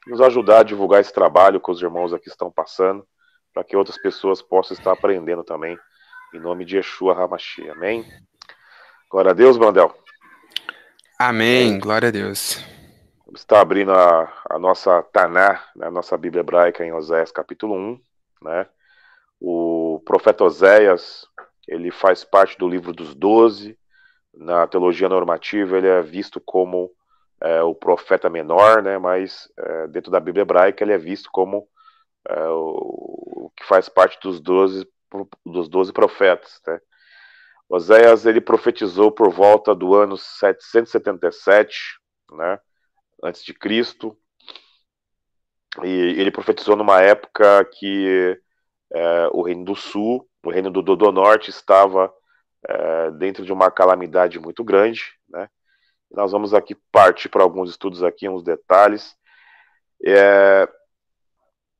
nos ajudar a divulgar esse trabalho que os irmãos aqui estão passando, para que outras pessoas possam estar aprendendo também, em nome de Yeshua Hamashia. Amém? Glória a Deus, Brandel. Amém, Amém. glória a Deus. Está abrindo a nossa Taná, né, a nossa Bíblia hebraica em Oséias capítulo 1, né? O profeta Oséias, ele faz parte do livro dos 12. Na teologia normativa, ele é visto como o profeta menor, né? Mas dentro da Bíblia hebraica, ele é visto como o que faz parte dos 12 profetas, né? Oséias, ele profetizou por volta do ano 777, né? Antes de Cristo, e ele profetizou numa época que o Reino do Sul, o Reino do Norte estava dentro de uma calamidade muito grande, né? Nós vamos aqui partir para alguns estudos aqui, uns detalhes.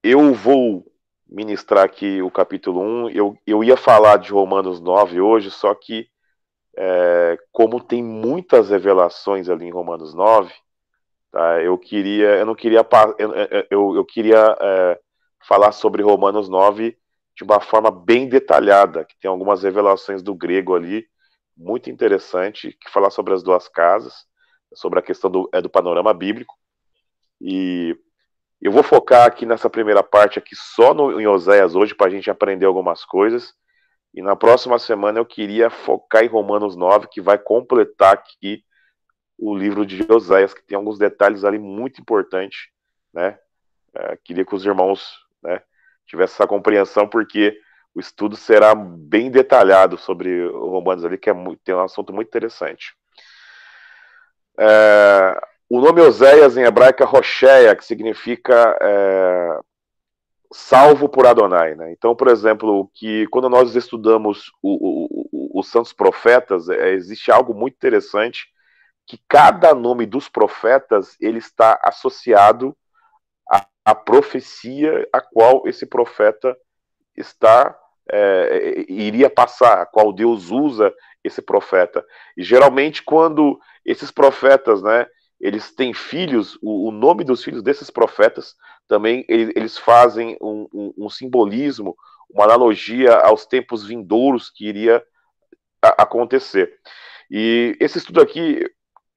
Eu vou ministrar aqui o capítulo 1. Eu ia falar de Romanos 9 hoje, só que como tem muitas revelações ali em Romanos 9, tá? Eu não queria, eu queria falar sobre Romanos 9 de uma forma bem detalhada, que tem algumas revelações do grego ali, muito interessante, que falar sobre as duas casas, sobre a questão do panorama bíblico. E eu vou focar aqui nessa primeira parte aqui só em Oséias hoje, para a gente aprender algumas coisas. E na próxima semana eu queria focar em Romanos 9, que vai completar aqui o livro de Oséias, que tem alguns detalhes ali muito importantes, né? Queria que os irmãos, né, tivessem essa compreensão, porque o estudo será bem detalhado sobre o Romanos ali, que tem um assunto muito interessante. O nome Oséias em hebraico é Rocheia, que significa salvo por Adonai, né? Então, por exemplo, que quando nós estudamos os santos profetas, existe algo muito interessante, que cada nome dos profetas ele está associado à profecia a qual esse profeta está iria passar, a qual Deus usa esse profeta. E geralmente quando esses profetas, né, eles têm filhos, o nome dos filhos desses profetas também eles fazem um simbolismo, uma analogia aos tempos vindouros que iria acontecer. E esse estudo aqui,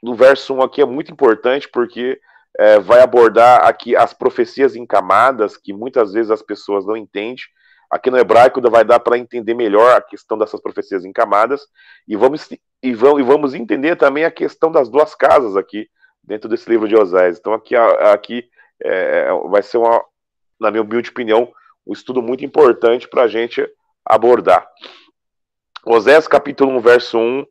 no verso 1 aqui, é muito importante porque vai abordar aqui as profecias em camadas que muitas vezes as pessoas não entendem. Aqui no hebraico vai dar para entender melhor a questão dessas profecias em camadas e vamos entender também a questão das duas casas aqui dentro desse livro de Oséias. Então aqui vai ser na minha humilde opinião, um estudo muito importante para a gente abordar. Oséias capítulo 1, verso 1,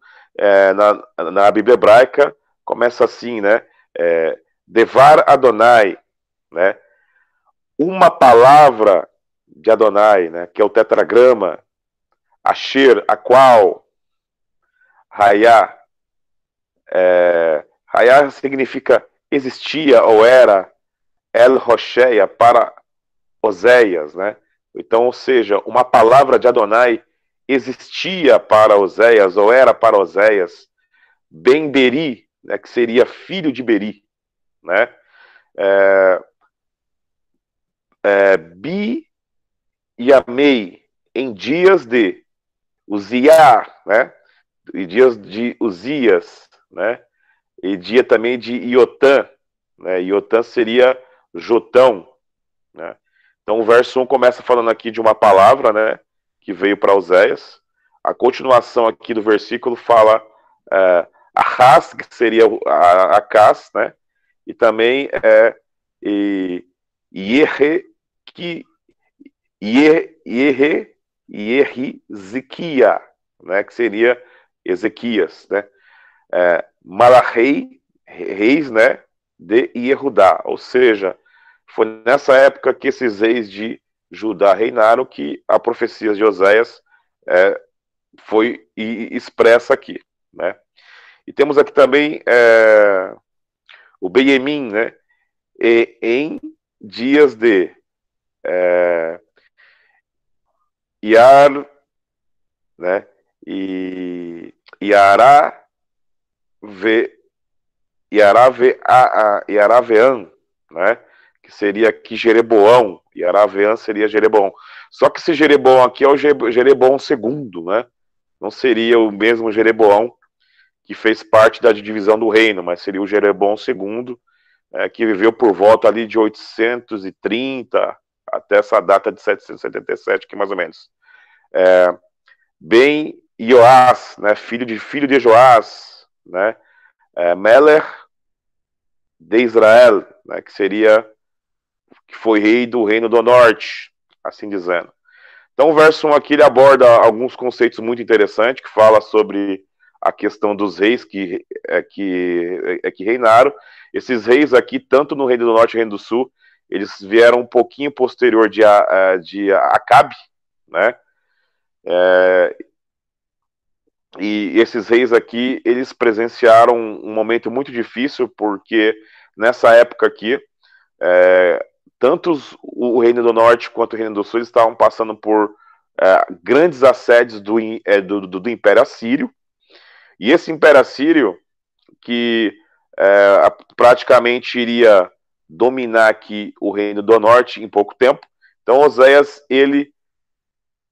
na Bíblia hebraica, começa assim, né? Devar Adonai, né? Uma palavra de Adonai, né? Que é o tetragrama, Asher, a qual, Hayá. Hayá significa existia ou era, El Rocheia, para Oséias, né? Então, ou seja, uma palavra de Adonai existia para Oséias, ou era para Oséias, Ben Beri, né, que seria filho de Beri, né? É, Bi Yamei, em dias de Uziá, né? E dias de Uzias, né? E dia também de Iotã, né? Iotã seria Jotão, né? Então o verso 1 começa falando aqui de uma palavra, né? Que veio para Oséias. A continuação aqui do versículo fala Ahaz, que seria Acás, né? E também e, Ierre, que Ierriziquia, né? Que seria Ezequias, né? Malachei, reis, né? De Iehudá, ou seja, foi nessa época que esses reis de Judá reinaram que a profecia de Oséias foi expressa aqui, né? E temos aqui também o Benjamim, né? Em dias de Iar, né? E Iará ve Iaravean, né? que seria aqui Jeroboão, e Araveã seria Jeroboão. Só que esse Jeroboão aqui é o Jeroboão II, né? Não seria o mesmo Jeroboão que fez parte da divisão do reino, mas seria o Jeroboão II, que viveu por volta ali de 830 até essa data de 777, que mais ou menos. Ben Joás, né, filho de Joás, né, Meler de Israel, né, que foi rei do reino do norte, assim dizendo. Então o verso 1 aqui ele aborda alguns conceitos muito interessantes, que fala sobre a questão dos reis que reinaram. Esses reis aqui, tanto no reino do norte e no reino do sul, eles vieram um pouquinho posterior de Acabe, né? E esses reis aqui, eles presenciaram um momento muito difícil, porque nessa época aqui, tanto o Reino do Norte quanto o Reino do Sul estavam passando por grandes assédios do Império Assírio. E esse Império Assírio, que praticamente iria dominar aqui o Reino do Norte em pouco tempo. Então Oséias, ele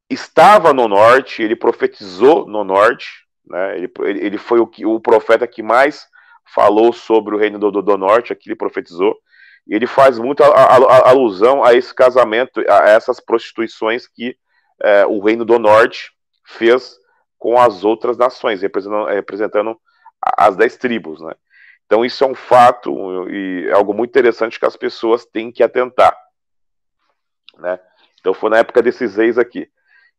estava no norte, ele profetizou no norte, né? Ele foi o profeta que mais falou sobre o reino do norte, aqui ele profetizou, e ele faz muita alusão a esse casamento, a essas prostituições que o reino do norte fez com as outras nações, representando as 10 tribos, né? Então isso é um fato e é algo muito interessante que as pessoas têm que atentar, né? Então foi na época desses reis aqui.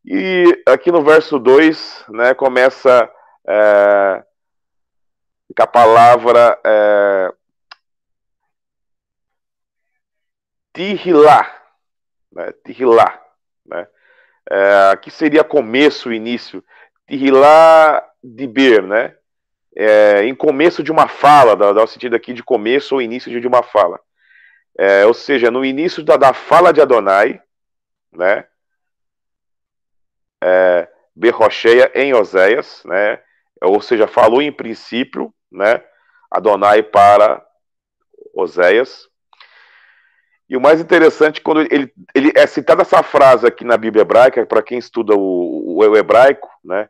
E aqui no verso 2, né, começa com a palavra Tihilá, né, Tihilá, né? Aqui seria começo, início. Tihilá de Ber, né? Em começo de uma fala, dá o sentido aqui de começo ou início de uma fala. Ou seja, no início da fala de Adonai, né? Berrocheia em Oséias, né? Ou seja, falou em princípio, né? Adonai para Oséias. E o mais interessante, quando ele é citada essa frase aqui na Bíblia hebraica, para quem estuda o hebraico, né?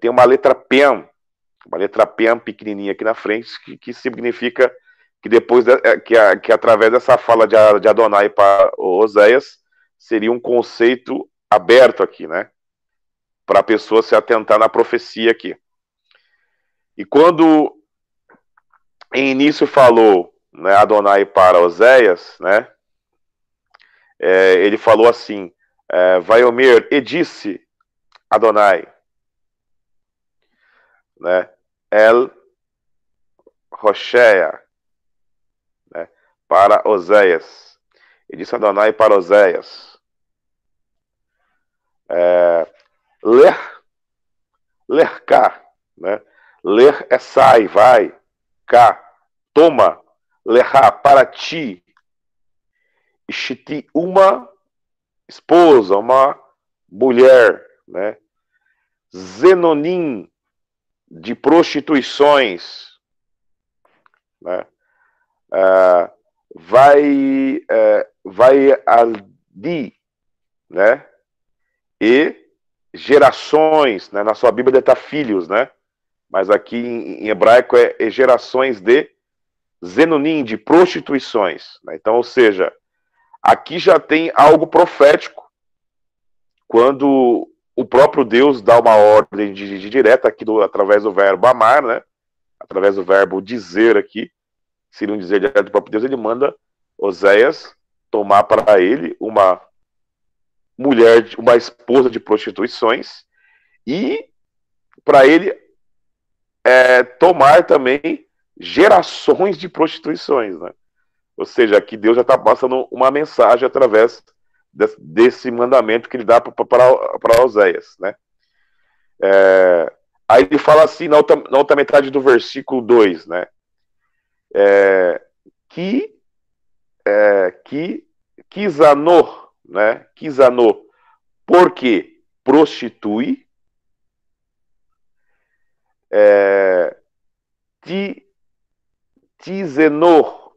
Tem uma letra Pem pequenininha aqui na frente, que significa que depois, que através dessa fala de Adonai para Oséias, seria um conceito aberto aqui, né? Para a pessoa se atentar na profecia aqui. E quando em início falou, né, Adonai para Oséias, né? Ele falou assim, Vaiomer, e disse Adonai, né? El Rocheia, né, para Oséias. E disse Adonai para Oséias. Ler cá, né? Ler é sai, vai, cá, toma, lerá, para ti, Ishiti, uma esposa, uma mulher, né? Zenonim, de prostituições, né? Vai ali, né? E gerações, né? Na sua Bíblia deve estar filhos, né? Mas aqui em hebraico é gerações de Zenonim, de prostituições, né? Então, ou seja, aqui já tem algo profético, quando o próprio Deus dá uma ordem de direta aqui através do verbo amar, né? Através do verbo dizer aqui, se não dizer direto do próprio Deus, ele manda Oséias tomar para ele uma mulher, uma esposa de prostituições, e para ele tomar também gerações de prostituições, né? Ou seja, aqui Deus já está passando uma mensagem através desse mandamento que ele dá para Oséias, né? Aí ele fala assim, na outra metade do versículo 2, né? Que Kizanor, né? Kizanor, porque prostitui, Tizenor,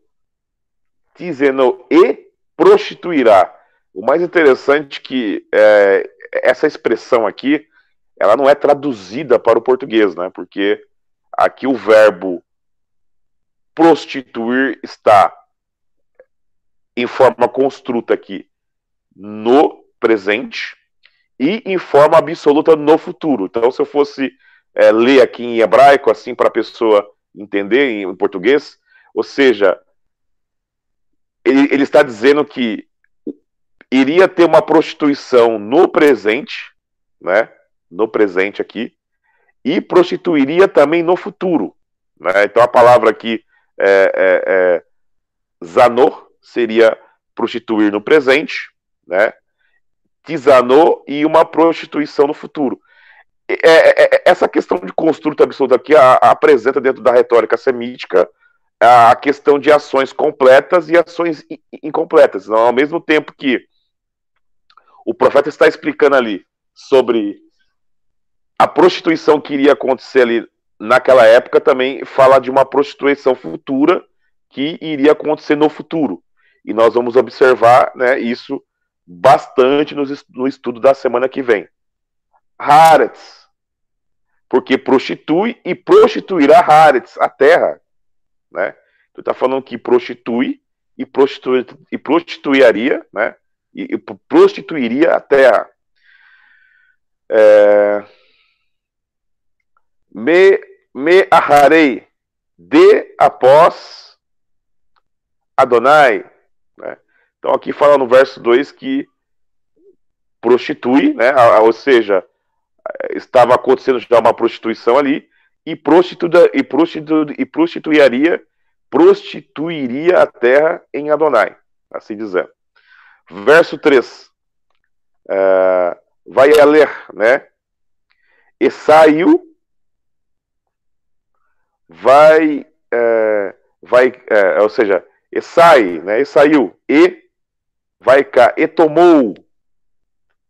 tizeno e prostituirá. O mais interessante é que essa expressão aqui, ela não é traduzida para o português, né? Porque aqui o verbo prostituir está em forma construta aqui no presente e em forma absoluta no futuro. Então, se eu fosse ler aqui em hebraico, assim, para a pessoa entender em português, ou seja, ele está dizendo que iria ter uma prostituição no presente, né? No presente aqui, e prostituiria também no futuro. Né? Então a palavra aqui zanor seria prostituir no presente, né? Tizanô e uma prostituição no futuro. Essa questão de construto absoluto aqui apresenta dentro da retórica semítica a questão de ações completas e ações incompletas. Então, ao mesmo tempo que o profeta está explicando ali sobre a prostituição que iria acontecer ali naquela época, também fala de uma prostituição futura que iria acontecer no futuro. E nós vamos observar, né, isso bastante no estudo da semana que vem. Haaretz, porque prostitui e prostituirá Haaretz, a terra. Né? Tu está falando que prostitui e prostituiria, né? E prostituiria a terra. Me aharei de após Adonai. Né? Então aqui fala no verso 2 que prostitui, né? Ou seja, estava acontecendo já uma prostituição ali, e prostituiria a terra em Adonai, assim dizendo. Verso 3. Vai a ler, né? E saiu, ou seja, e sai, né? E saiu, e vai cá, e tomou,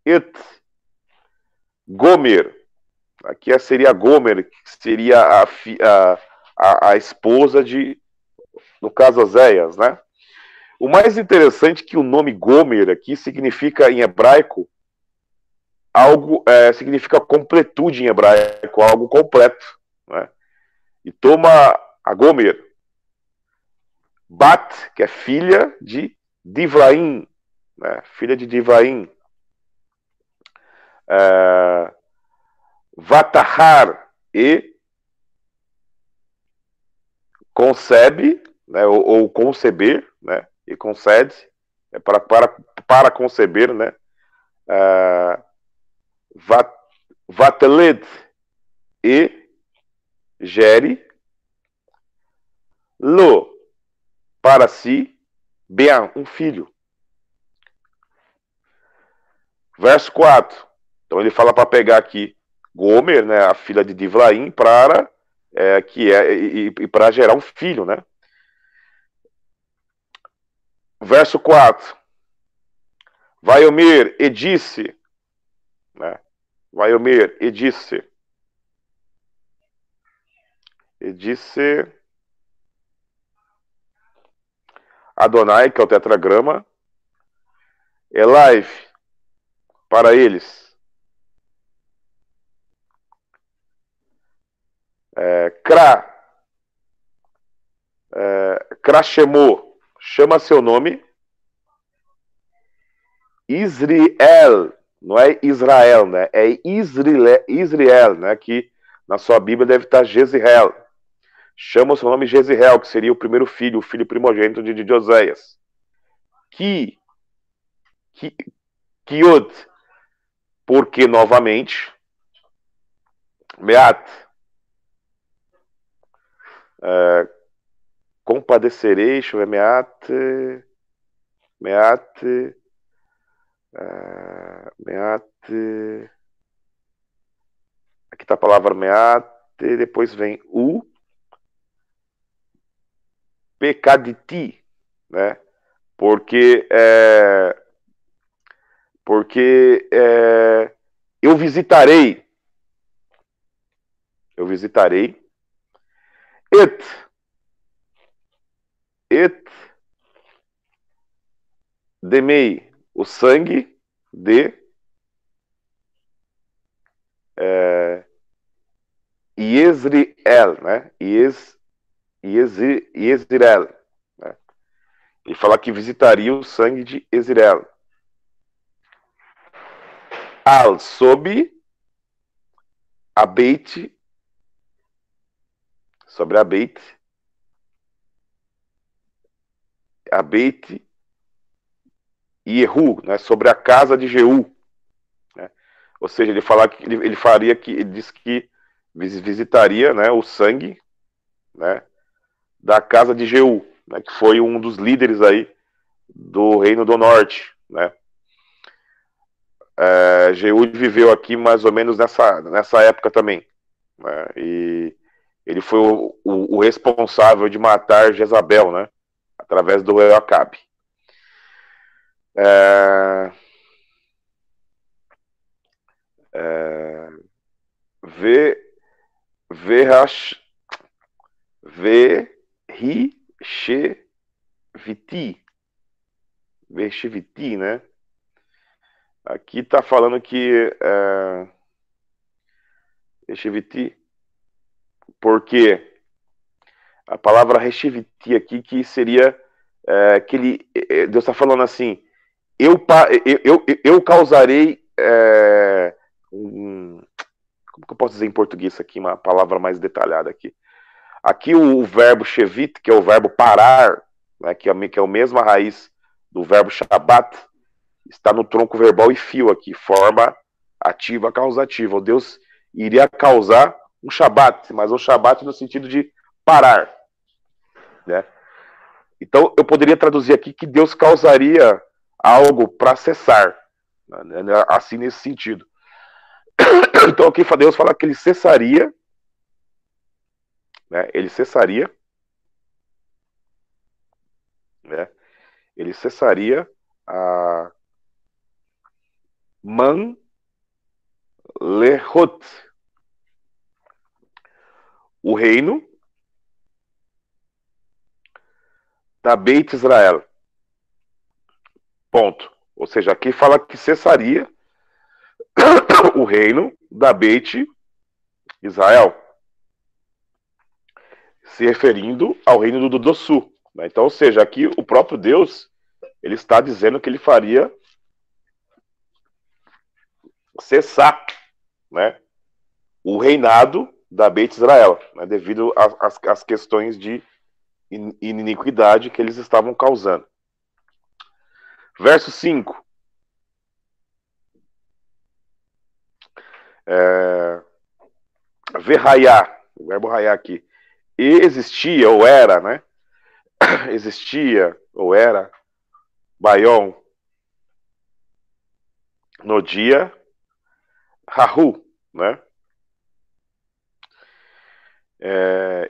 et Gomer, aqui seria Gomer, que seria a esposa de, no caso, Oséias, né? O mais interessante é que o nome Gomer aqui significa, em hebraico, algo, significa completude em hebraico, algo completo, né? E toma a Gomer, Bat, que é filha de Divraim, né? Filha de Divraim, Vatahar, e concebe, né? Ou conceber, né? E concede, para conceber, né? Vateled, e gere, lo, para si, bem, um filho. Verso 4. Então ele fala para pegar aqui Gomer, né, a filha de Divlaim, para para gerar um filho, né? Verso 4. Vaiomer e disse, né? Vaiomer e disse Adonai, que é o tetragrama, Elaiv, para eles, Krashemô, chama seu nome, Israel, não é Israel, né? É Israel, né? Que na sua Bíblia deve estar Jezreel. Chama o seu nome Jezreel, que seria o primeiro filho, o filho primogênito de Oséias. Kiod, porque novamente, Meat, compadecerei, deixa eu ver, Meat, aqui está a palavra Meat, depois vem o pecaditi, né? Porque eu visitarei et Demei, o sangue de Yezriel, né? Yezriel. Né? Ele fala que visitaria o sangue de Yezriel. Al, sobre a Beit, sobre a Beit Yehu, né? Sobre a casa de Jeú. Né? Ou seja, ele fala que ele faria que ele diz que visitaria, né, o sangue, né, da casa de Jeú, né, que foi um dos líderes aí do Reino do Norte, né? Jeú viveu aqui mais ou menos nessa época também, né? E ele foi o responsável de matar Jezabel, né? Através do rei Acabe. Vesheviti, né? Aqui tá falando que Vesheviti, porque a palavra Resheviti aqui que seria que ele, Deus está falando assim, eu causarei como que eu posso dizer em português isso aqui, uma palavra mais detalhada aqui. Aqui o verbo shevit, que é o verbo parar, né, que é a mesma raiz do verbo shabat, está no tronco verbal e fio aqui, forma ativa causativa. Deus iria causar um shabat, mas um shabat no sentido de parar. Né? Então eu poderia traduzir aqui que Deus causaria algo para cessar, né, assim nesse sentido. Então aqui Deus fala que ele cessaria, né, né, ele cessaria a Man Lehot, o reino da Beit Israel. Ponto. Ou seja, aqui fala que cessaria o reino da Beit Israel, se referindo ao reino do Sul. Né? Então, ou seja, aqui o próprio Deus ele está dizendo que ele faria cessar, né, o reinado da Beit Israel, né, devido às questões de iniquidade que eles estavam causando. Verso 5. Verraiá, o verbo raiá aqui. E existia, ou era, né? Existia, ou era, Baion, no dia Rahu, né?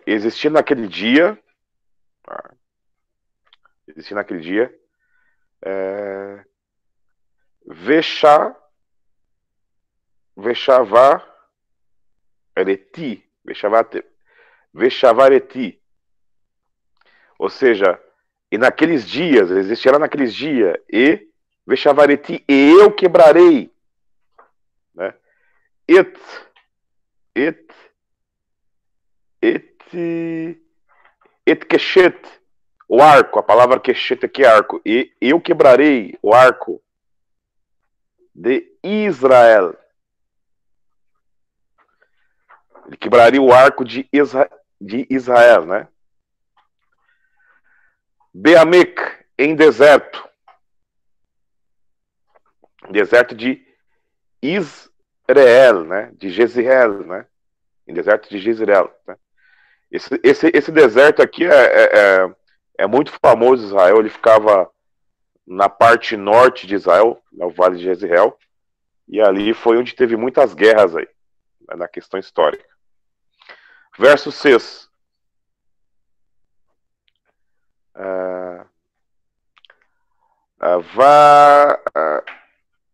Existia naquele dia, Veshavareti, ou seja, e naqueles dias, existirá naqueles dias, e Veshavareti, e eu quebrarei, né? Et keshet, o arco, a palavra keshet aqui é arco, e eu quebrarei o arco de Israel. Ele quebraria o arco de Israel, né? Beamek, em deserto. Deserto de Israel, né? De Jezreel, né? Em deserto de Jezreel. Né? Esse deserto aqui é muito famoso em Israel. Ele ficava na parte norte de Israel, no Vale de Jezreel. E ali foi onde teve muitas guerras aí, né, na questão histórica. Verso 6.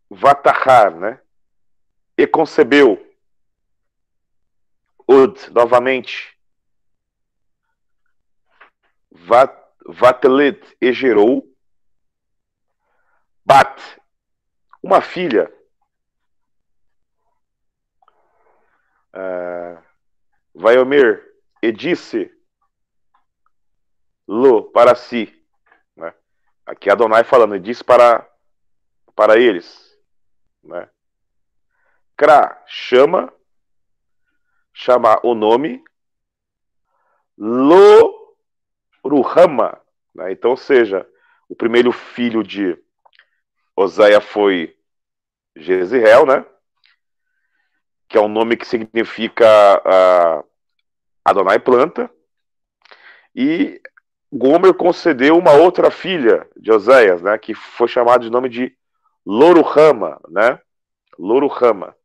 Vatahar, né? E concebeu. Ud, novamente. Vatelet, e gerou. uma filha. Vaiomer, e disse Lo para si. Né? Aqui Adonai falando, e disse para eles. Né? Kra, chama o nome Lo Ruhama. Né? Então, ou seja, o primeiro filho de Oséia foi Jezreel, né? Que é um nome que significa Adonai planta. E Gomer concedeu uma outra filha de Oséias, né? Que foi chamada de nome de Loruhama, né? Loruhama.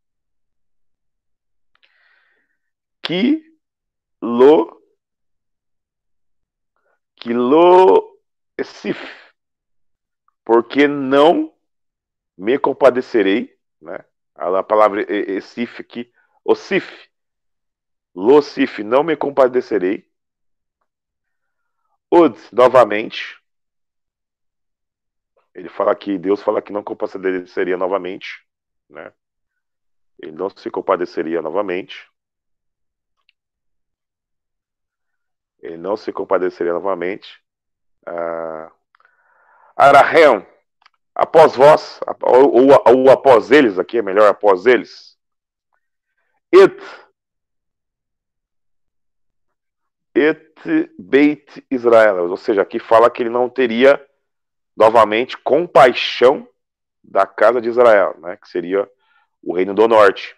Que lo Esif, porque não me compadecerei, né? A palavra Esif aqui, Osif, Losif, não me compadecerei. Ud, novamente, Deus fala que não compadeceria novamente, né? Ele não se compadeceria novamente. Ele não se compadeceria novamente. Arahem, após vós, ou após eles, aqui é melhor após eles. Et Beit Israel, ou seja, aqui fala que ele não teria novamente compaixão da casa de Israel, né, que seria o reino do norte.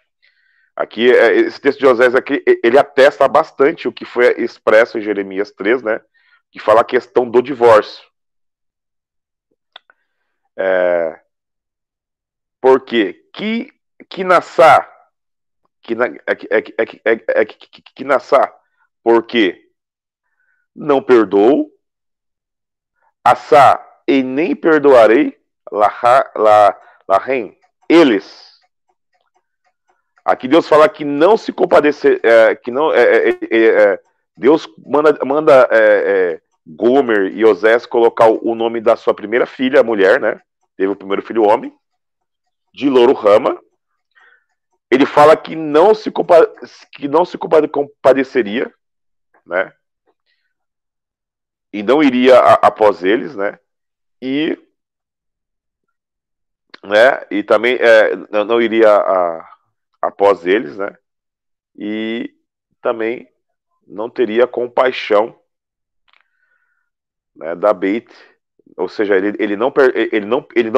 Aqui, esse texto de Osés aqui, ele atesta bastante o que foi expresso em Jeremias 3, né, que fala a questão do divórcio. Porque que nassá, porque não perdoo, assá e nem perdoarei, lahem, eles. Aqui Deus fala que não se compadecer, que não, Deus manda Gomer e Osés colocar o nome da sua primeira filha, a mulher, né? Teve o primeiro filho homem, de Loruhama. Ele fala que não se compadeceria, né? E não iria após eles, né? E também não iria após eles, né? E também não teria compaixão, né, da Beit, ou seja, ele não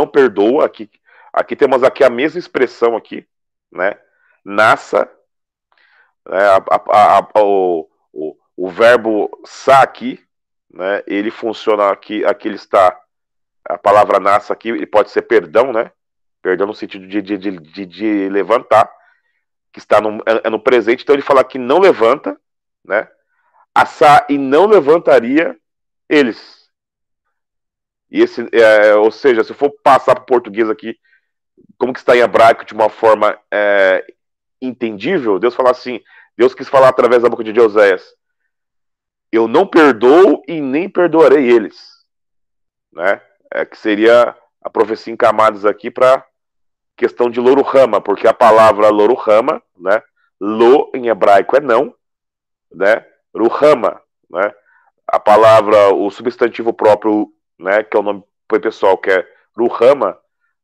perdoa. Aqui temos aqui a mesma expressão aqui, né? Nassa, né, o verbo sa aqui, né? Ele funciona aqui ele está, a palavra nassa aqui, ele pode ser perdão, né? Perdão no sentido de levantar, que está no presente. Então ele fala que não levanta, né? Assar e não levantaria eles. E ou seja, se eu for passar para o português aqui, como que está em hebraico de uma forma entendível, Deus quis falar através da boca de Oséias: eu não perdoo e nem perdoarei eles, né? Que seria a profecia em camadas aqui para questão de Loruhama, porque a palavra Loruhama, né? Lo em hebraico é não, né? Ruhama, né? A palavra, o substantivo próprio, né? Que é o nome pessoal, que é Ruhama,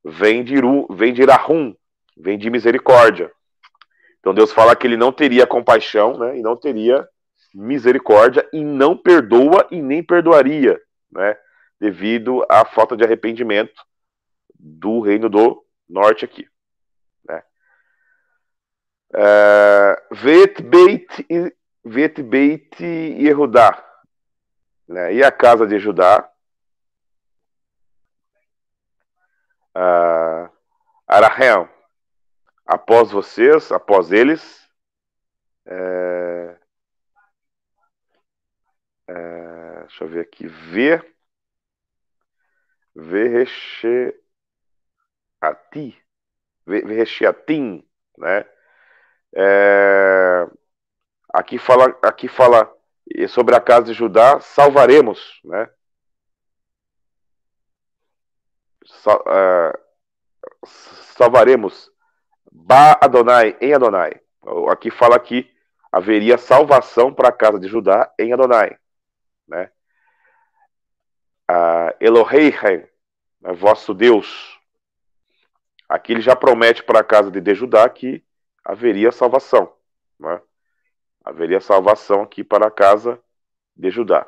vem de Rahum, vem de misericórdia. Então Deus fala que ele não teria compaixão, né? E não teria misericórdia, e não perdoa e nem perdoaria, né? Devido à falta de arrependimento do reino do norte aqui, né? Vet Beit Yehudá, né? E a casa de Judá, Arahem, após eles, deixa eu ver aqui, Verrecheatim, né? Aqui fala sobre a casa de Judá, salvaremos, né? salvaremos Ba Adonai, em Adonai. Aqui fala que haveria salvação para a casa de Judá em Adonai, né? Eloheihem, vosso Deus. Aqui ele já promete para a casa de Judá que haveria salvação, né? Haveria salvação aqui para a casa de Judá.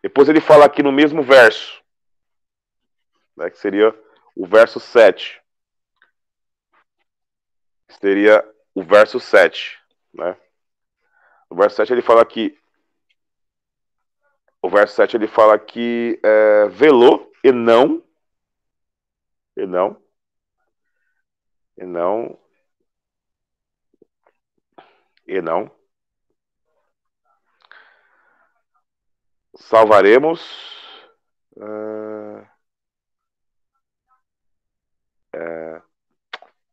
Depois ele fala aqui no mesmo verso, né, que seria o verso 7. Seria o verso 7, né? O verso 7 ele fala aqui. O verso 7 ele fala que velou e não salvaremos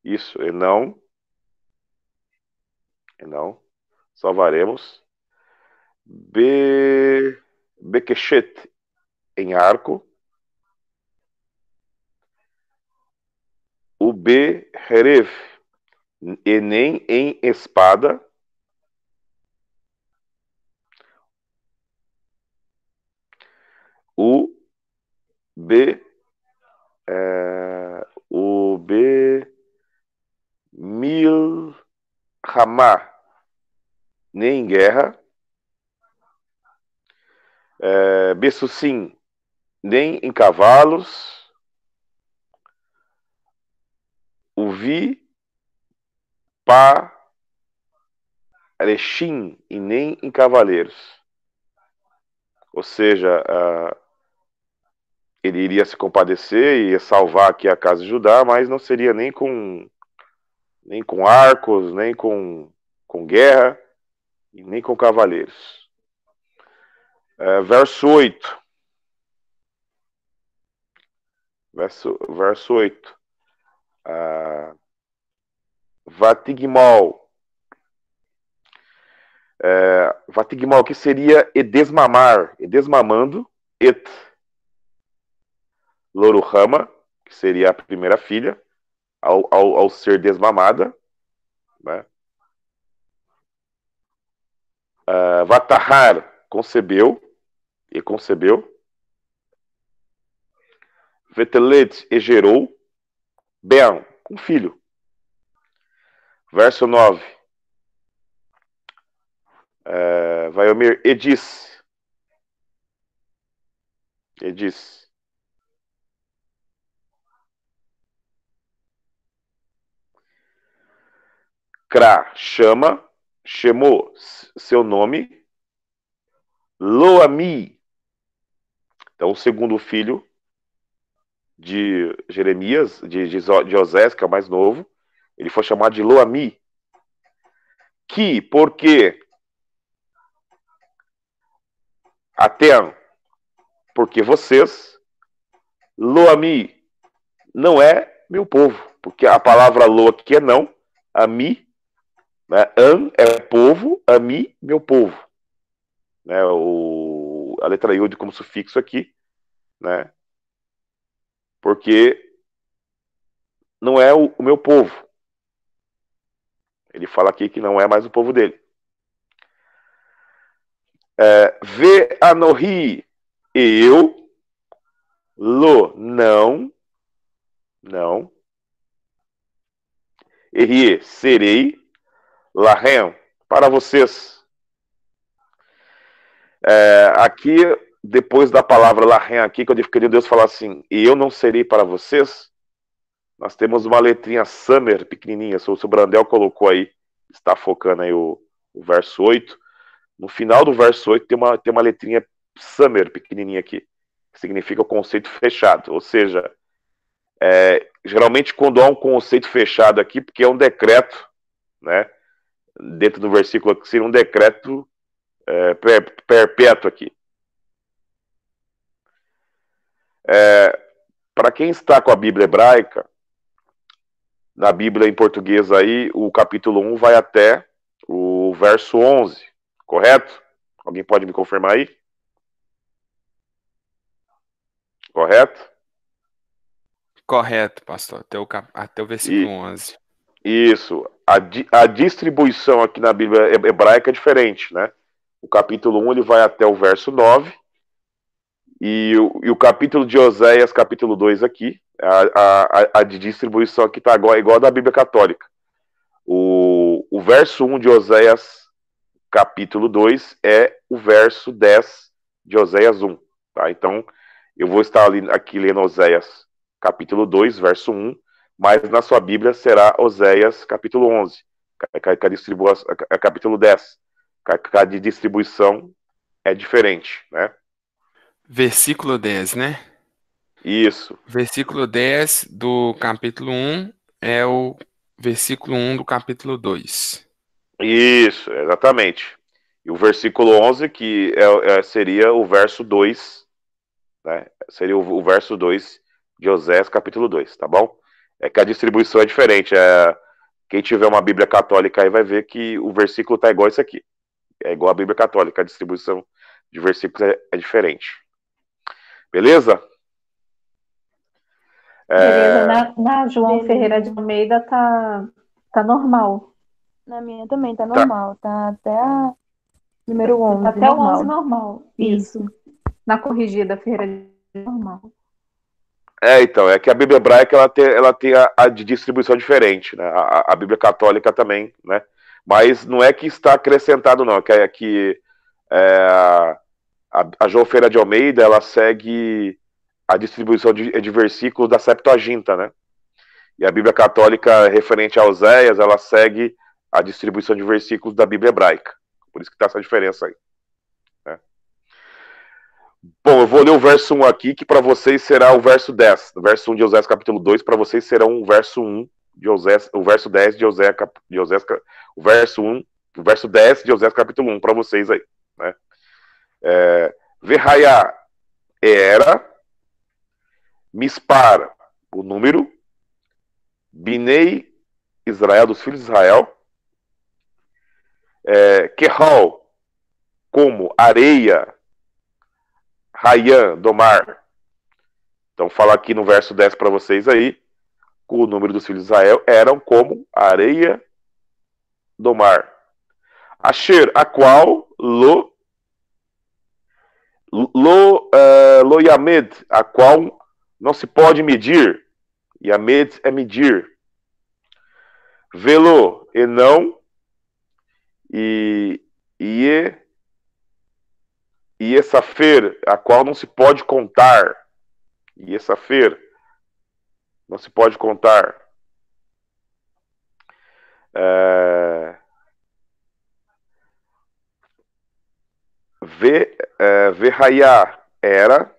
isso, e não salvaremos Bekeshet em arco, o Beherev e nem em espada, o Milhamá, nem em guerra, Bessussim, nem em cavalos, o Vi Pareshim, e nem em cavaleiros. Ou seja, ele iria se compadecer e ia salvar aqui a casa de Judá, mas não seria nem com arcos, nem com guerra, e nem com cavaleiros. Verso 8. Verso 8. Vatigmol. Vatigmol, que seria edesmamar, edesmamando, et Loruhama, que seria a primeira filha, ao ser desmamada, né? Vatahar, concebeu, Vetelet, e gerou, Ben, um filho. Verso 9. Vaiomer, Edis. Kra, chama, chamou seu nome, Loami. Então, o segundo filho de Jeremias, de Osés, que é o mais novo, ele foi chamado de Loami. Que, porque porque vocês, Loami, não é meu povo, porque a palavra lo aqui é não, ami, né? An é povo, ami, meu povo, né? A letra iud como sufixo aqui, né? Porque não é o meu povo. Ele fala aqui que não é mais o povo dele. Ve anohi, e eu, lo, não, erie, serei, lahem, para vocês. Aqui, depois da palavra lahem aqui, quando Deus fala assim, e eu não serei para vocês, nós temos uma letrinha Summer, pequenininha, o Brandel colocou aí, está focando aí o verso 8. No final do verso 8 tem uma letrinha Summer, pequenininha aqui, que significa o conceito fechado, ou seja, geralmente quando há um conceito fechado aqui, porque é um decreto, né, dentro do versículo que seria um decreto perpétuo aqui. Para quem está com a Bíblia hebraica, na Bíblia em português aí, o capítulo 1 vai até o verso 11, correto? Alguém pode me confirmar aí? Correto? Correto, pastor. Até o versículo E 11. isso. A distribuição aqui na Bíblia hebraica é diferente, né? O capítulo 1 ele vai até o verso 9. E o capítulo de Oséias, capítulo 2 aqui, a de distribuição aqui está igual a da Bíblia Católica. O verso 1 de Oséias, capítulo 2, é o verso 10 de Oséias 1. Tá? Então, eu vou estar aqui lendo Oséias, capítulo 2, verso 1, mas na sua Bíblia será Oséias, capítulo 11, capítulo 10. A de distribuição é diferente, né? Versículo 10, né? Isso. Versículo 10 do capítulo 1 é o versículo 1 do capítulo 2. Isso, exatamente. E o versículo 11, que seria o verso 2, né? Seria o verso 2 de Oséias, capítulo 2, tá bom? É que a distribuição é diferente. Quem tiver uma Bíblia católica aí vai ver que o versículo tá igual esse aqui. É igual a Bíblia católica, a distribuição de versículos é diferente. Beleza? Beleza, na João Ferreira de Almeida tá normal. Na minha também tá Tá. normal, tá até a número 11, Até o normal. 11 normal. Isso. Na corrigida Ferreira de normal. Então, é que a Bíblia hebraica ela tem a de distribuição diferente, né? A Bíblia católica também, né? Mas não é que está acrescentado, não. É que a João Ferreira de Almeida ela segue a distribuição de versículos da Septuaginta, né? E a Bíblia católica, referente a Oséias, ela segue a distribuição de versículos da Bíblia hebraica. Por isso que está essa diferença aí. Né? Bom, eu vou ler o verso 1 aqui, que para vocês será o verso 10. O verso 1 de Oséias, capítulo 2, para vocês será o verso 1 de Oséias, o verso 10 de Oséias, o verso 1, o verso 10 de Oséias, capítulo 1, para vocês aí. Né? Verraiá era, Mispar, o número, Binei, Israel, dos filhos de Israel, Querol, como areia, Rayan, do mar. Então fala aqui no verso 10 para vocês aí, o número dos filhos de Israel eram como areia do mar. Asher, a qual lo yamed, a qual não se pode medir. Yamed é medir. Velo, e não. E Iesafer, a qual não se pode contar. Iesafer, não se pode contar. Verraiá era.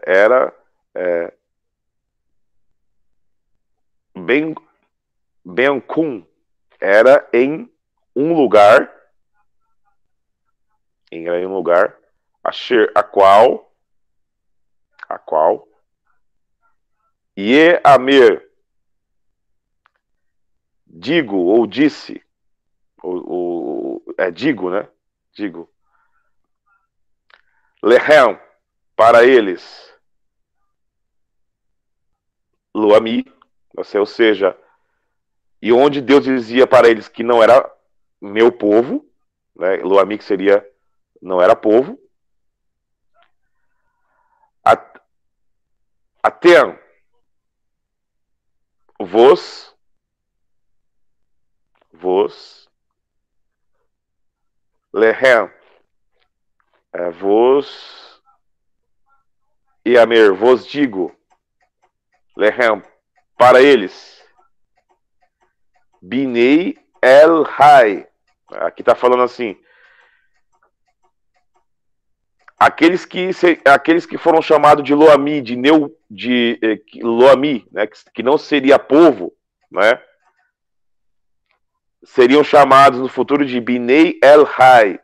Era Ben-Kun era em um lugar. Era em um lugar. Asher, a qual. Amir, digo ou disse. Digo, né? Digo. Lehem, para eles. Luami, ou seja, e onde Deus dizia para eles que não era meu povo, né? Luami que seria não era povo. Atem, vos, lehem, vos, e amer, vos digo, lehem, para eles, binei el hai, aqui está falando assim, aqueles que foram chamados de Loami, de Loami, né, que não seria povo, né, seriam chamados no futuro de Binei El Hai,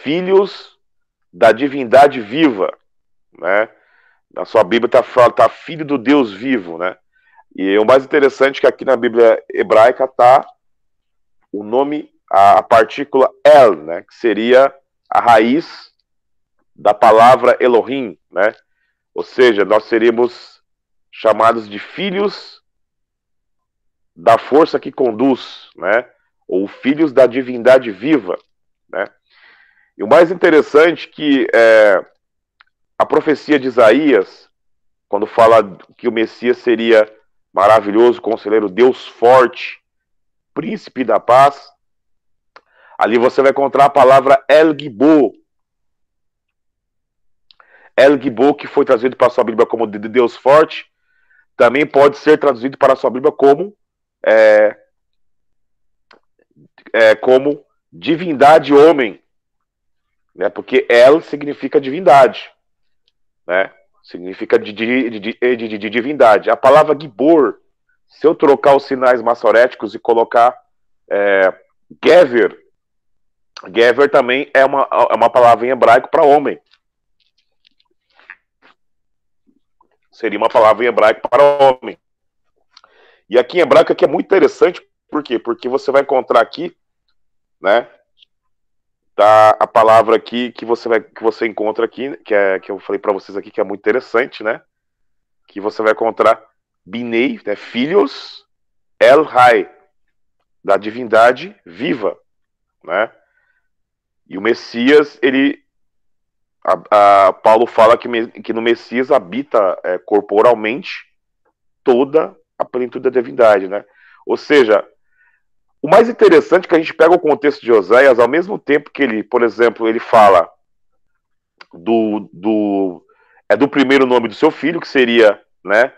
filhos da divindade viva, né? Na sua Bíblia tá filho do Deus vivo, né? E o mais interessante é que aqui na Bíblia hebraica tá o nome, a partícula El, né? Que seria a raiz da palavra Elohim, né? Ou seja, nós seríamos chamados de filhos da força que conduz, né? Ou filhos da divindade viva, né? E o mais interessante que a profecia de Isaías, quando fala que o Messias seria maravilhoso, conselheiro, Deus forte, príncipe da paz, ali você vai encontrar a palavra El Gibor. El Gibor, que foi traduzido para a sua Bíblia como de Deus forte, também pode ser traduzido para a sua Bíblia como divindade homem, né? Porque El significa divindade, né? Significa de divindade. A palavra Gibor, se eu trocar os sinais maçoréticos e colocar Gever, Gever também é uma palavra em hebraico para homem. Seria uma palavra em hebraico para homem. E aqui em hebraico aqui é muito interessante, por quê? Porque você vai encontrar aqui, né, tá a palavra aqui que você encontra aqui, que eu falei para vocês aqui, que é muito interessante, né? Que você vai encontrar Binei, né, filhos, El Rai, da divindade viva, né? E o Messias, Paulo fala que no Messias habita corporalmente toda a plenitude da divindade, né? Ou seja, o mais interessante é que a gente pega o contexto de Oséias, ao mesmo tempo que ele, por exemplo, ele fala do primeiro nome do seu filho, que seria, né,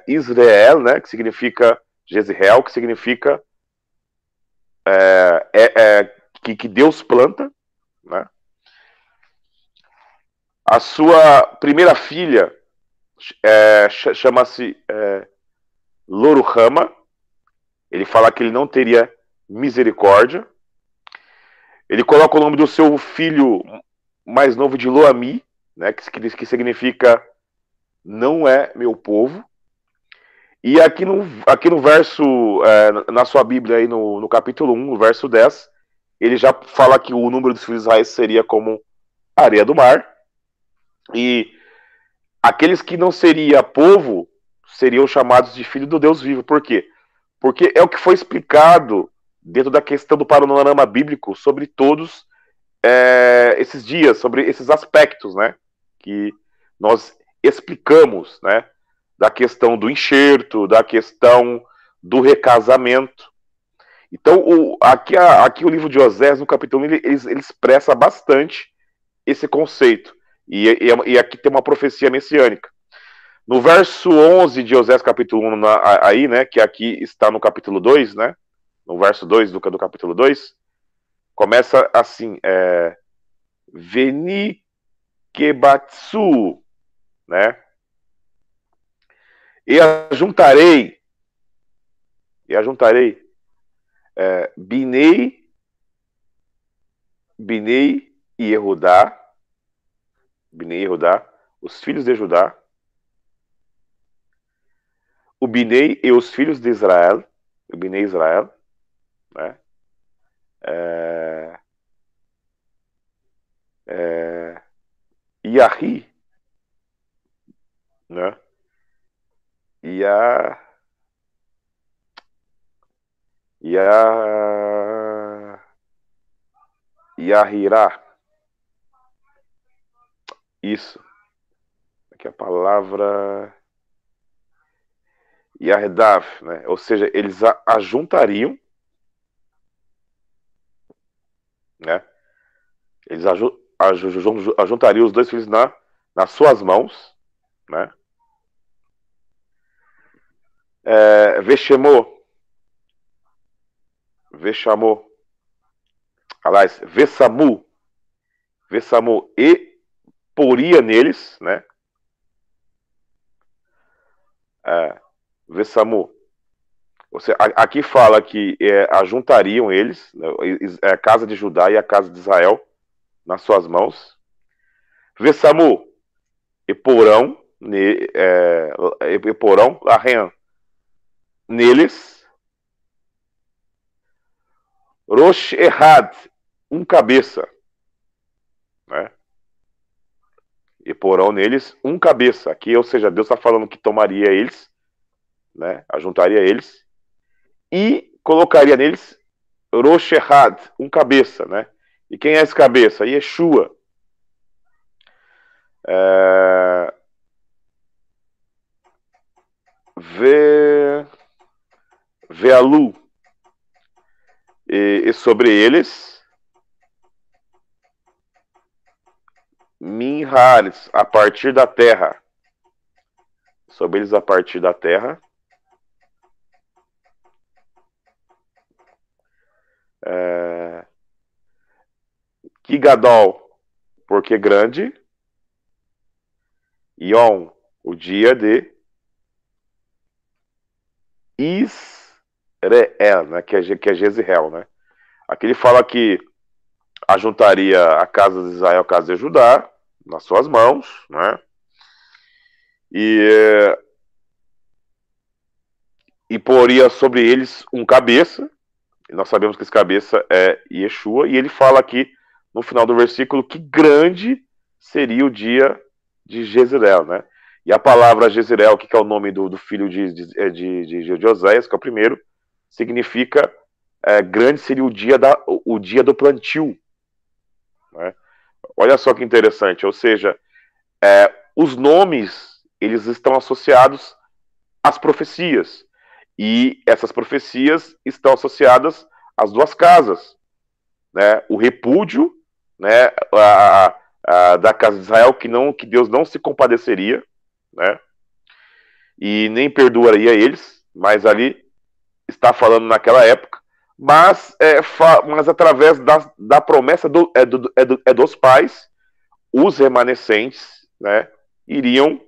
Israel, né, que significa Jezreel, que significa que Deus planta, né? A sua primeira filha chama-se Loruhama. Ele fala que ele não teria misericórdia. Ele coloca o nome do seu filho mais novo de Loami, né, que significa não é meu povo. E aqui no verso, na sua Bíblia, aí no capítulo 1, no verso 10, ele já fala que o número dos filhos de Israel seria como a areia do mar. E aqueles que não seria povo seriam chamados de filho do Deus vivo. Por quê? Porque é o que foi explicado dentro da questão do panorama bíblico sobre todos esses dias, sobre esses aspectos, né, que nós explicamos, né, da questão do enxerto, da questão do recasamento. Então, aqui o livro de Osés, no capítulo 1, ele expressa bastante esse conceito. E aqui tem uma profecia messiânica. No verso 11 de Osés, capítulo 1, aí, né, que aqui está no capítulo 2, né, no verso 2 do capítulo 2, começa assim, Veni kebatsu, né, e ajuntarei, Binei e Yehudá, os filhos de Judá, o Binei e os filhos de Israel, o Binei Israel, né? Yahi, né? Yahirá. Isso. Aqui a palavra Yardav, né? Ou seja, eles ajuntariam, né? Eles ajuntariam os dois filhos nas suas mãos, né? Aliás, Vesamu, e poria neles, né? Vesamu. Aqui fala que ajuntariam eles, né, a casa de Judá e a casa de Israel, nas suas mãos. Vesamu, e porão, Lahem, neles. Rosh Ehad, cabeça, né? porão neles um cabeça. Aqui, ou seja, Deus está falando que tomaria eles, né? Ajuntaria eles e colocaria neles Rosh Echad, um cabeça, né? E quem é esse cabeça? Yeshua. Vealu. E sobre eles, Minhares, a partir da terra. Sobre eles a partir da terra. Kigadol, porque grande. Yom, o dia de Israel, né? Que é Jezreel, né? Aqui ele fala que ajuntaria a casa de Israel, a casa de Judá, nas suas mãos, né? E poria sobre eles um cabeça. E nós sabemos que esse cabeça é Yeshua. E ele fala aqui, no final do versículo, que grande seria o dia de Jezreel, né? E a palavra Jezreel, que é o nome do filho de Oséias, que é o primeiro, significa grande seria o dia do plantio, né? Olha só que interessante, ou seja, os nomes, eles estão associados às profecias, e essas profecias estão associadas às duas casas, né? O repúdio, né, da casa de Israel, que Deus não se compadeceria, né? E nem perdoaria eles, mas ali está falando naquela época, mas através da promessa dos pais, os remanescentes, né, iriam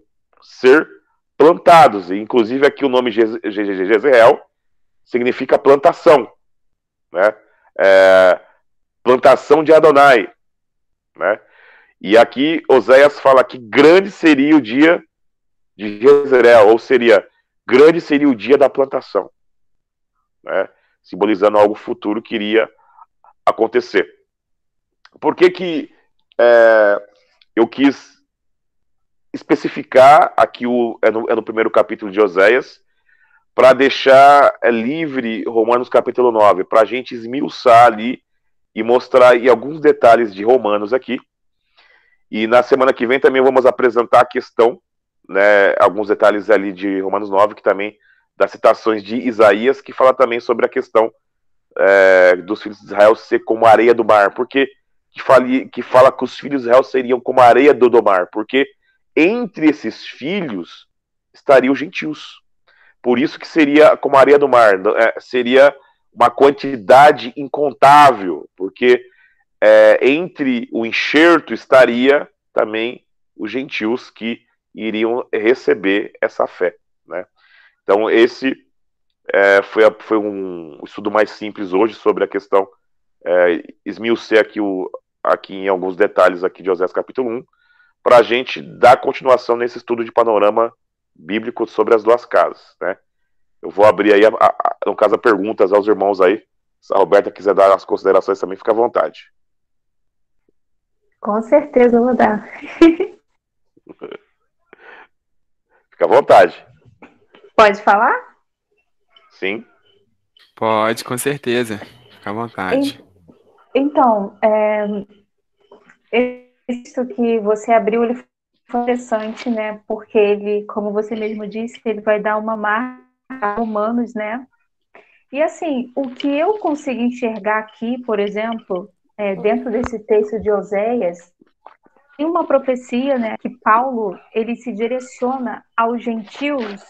ser plantados. E, inclusive, aqui o nome Jezreel significa plantação, né? Plantação de Adonai, né? E aqui Oséias fala que grande seria o dia de Jezreel, ou seria, grande seria o dia da plantação, né? Simbolizando algo futuro que iria acontecer. Por que eu quis especificar aqui no primeiro capítulo de Oséias, para deixar livre Romanos capítulo 9, para a gente esmiuçar ali e mostrar alguns detalhes de Romanos aqui. E na semana que vem também vamos apresentar a questão, né, alguns detalhes ali de Romanos 9, que também das citações de Isaías, que fala também sobre a questão dos filhos de Israel ser como a areia do mar. Porque que fala que os filhos de Israel seriam como a areia do mar, porque entre esses filhos estariam os gentios. Por isso que seria como a areia do mar, seria uma quantidade incontável, porque entre o enxerto estaria também os gentios que iriam receber essa fé, né? Então esse foi um estudo mais simples hoje sobre a questão, esmiucei aqui em alguns detalhes aqui de Oséias capítulo 1, para a gente dar continuação nesse estudo de panorama bíblico sobre as duas casas, né? Eu vou abrir aí, no caso, perguntas aos irmãos aí. Se a Roberta quiser dar as considerações também, fica à vontade. Com certeza eu vou dar. Fica à vontade. Pode falar? Sim. Pode, com certeza. Fica à vontade. Então, isso que você abriu, ele foi interessante, né? Porque ele, como você mesmo disse, ele vai dar uma marca a Romanos, né? E assim, o que eu consigo enxergar aqui, por exemplo, dentro desse texto de Oséias, tem uma profecia, né, que Paulo ele se direciona aos gentios,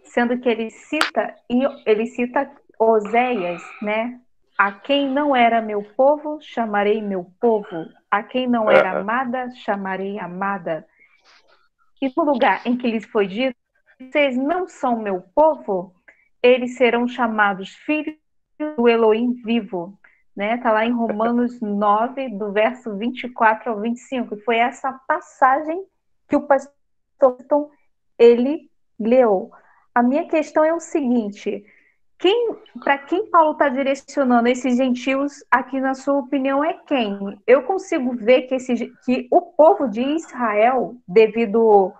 sendo que ele cita Oséias, né? A quem não era meu povo, chamarei meu povo. A quem não era amada, chamarei amada. E no lugar em que lhes foi dito, vocês não são meu povo, eles serão chamados filhos do Elohim vivo. Né? Tá lá em Romanos 9, do verso 24 ao 25. Foi essa passagem que o pastor ele leu. A minha questão é o seguinte: para quem Paulo está direcionando esses gentios aqui, na sua opinião, é quem? Eu consigo ver que o povo de Israel, devido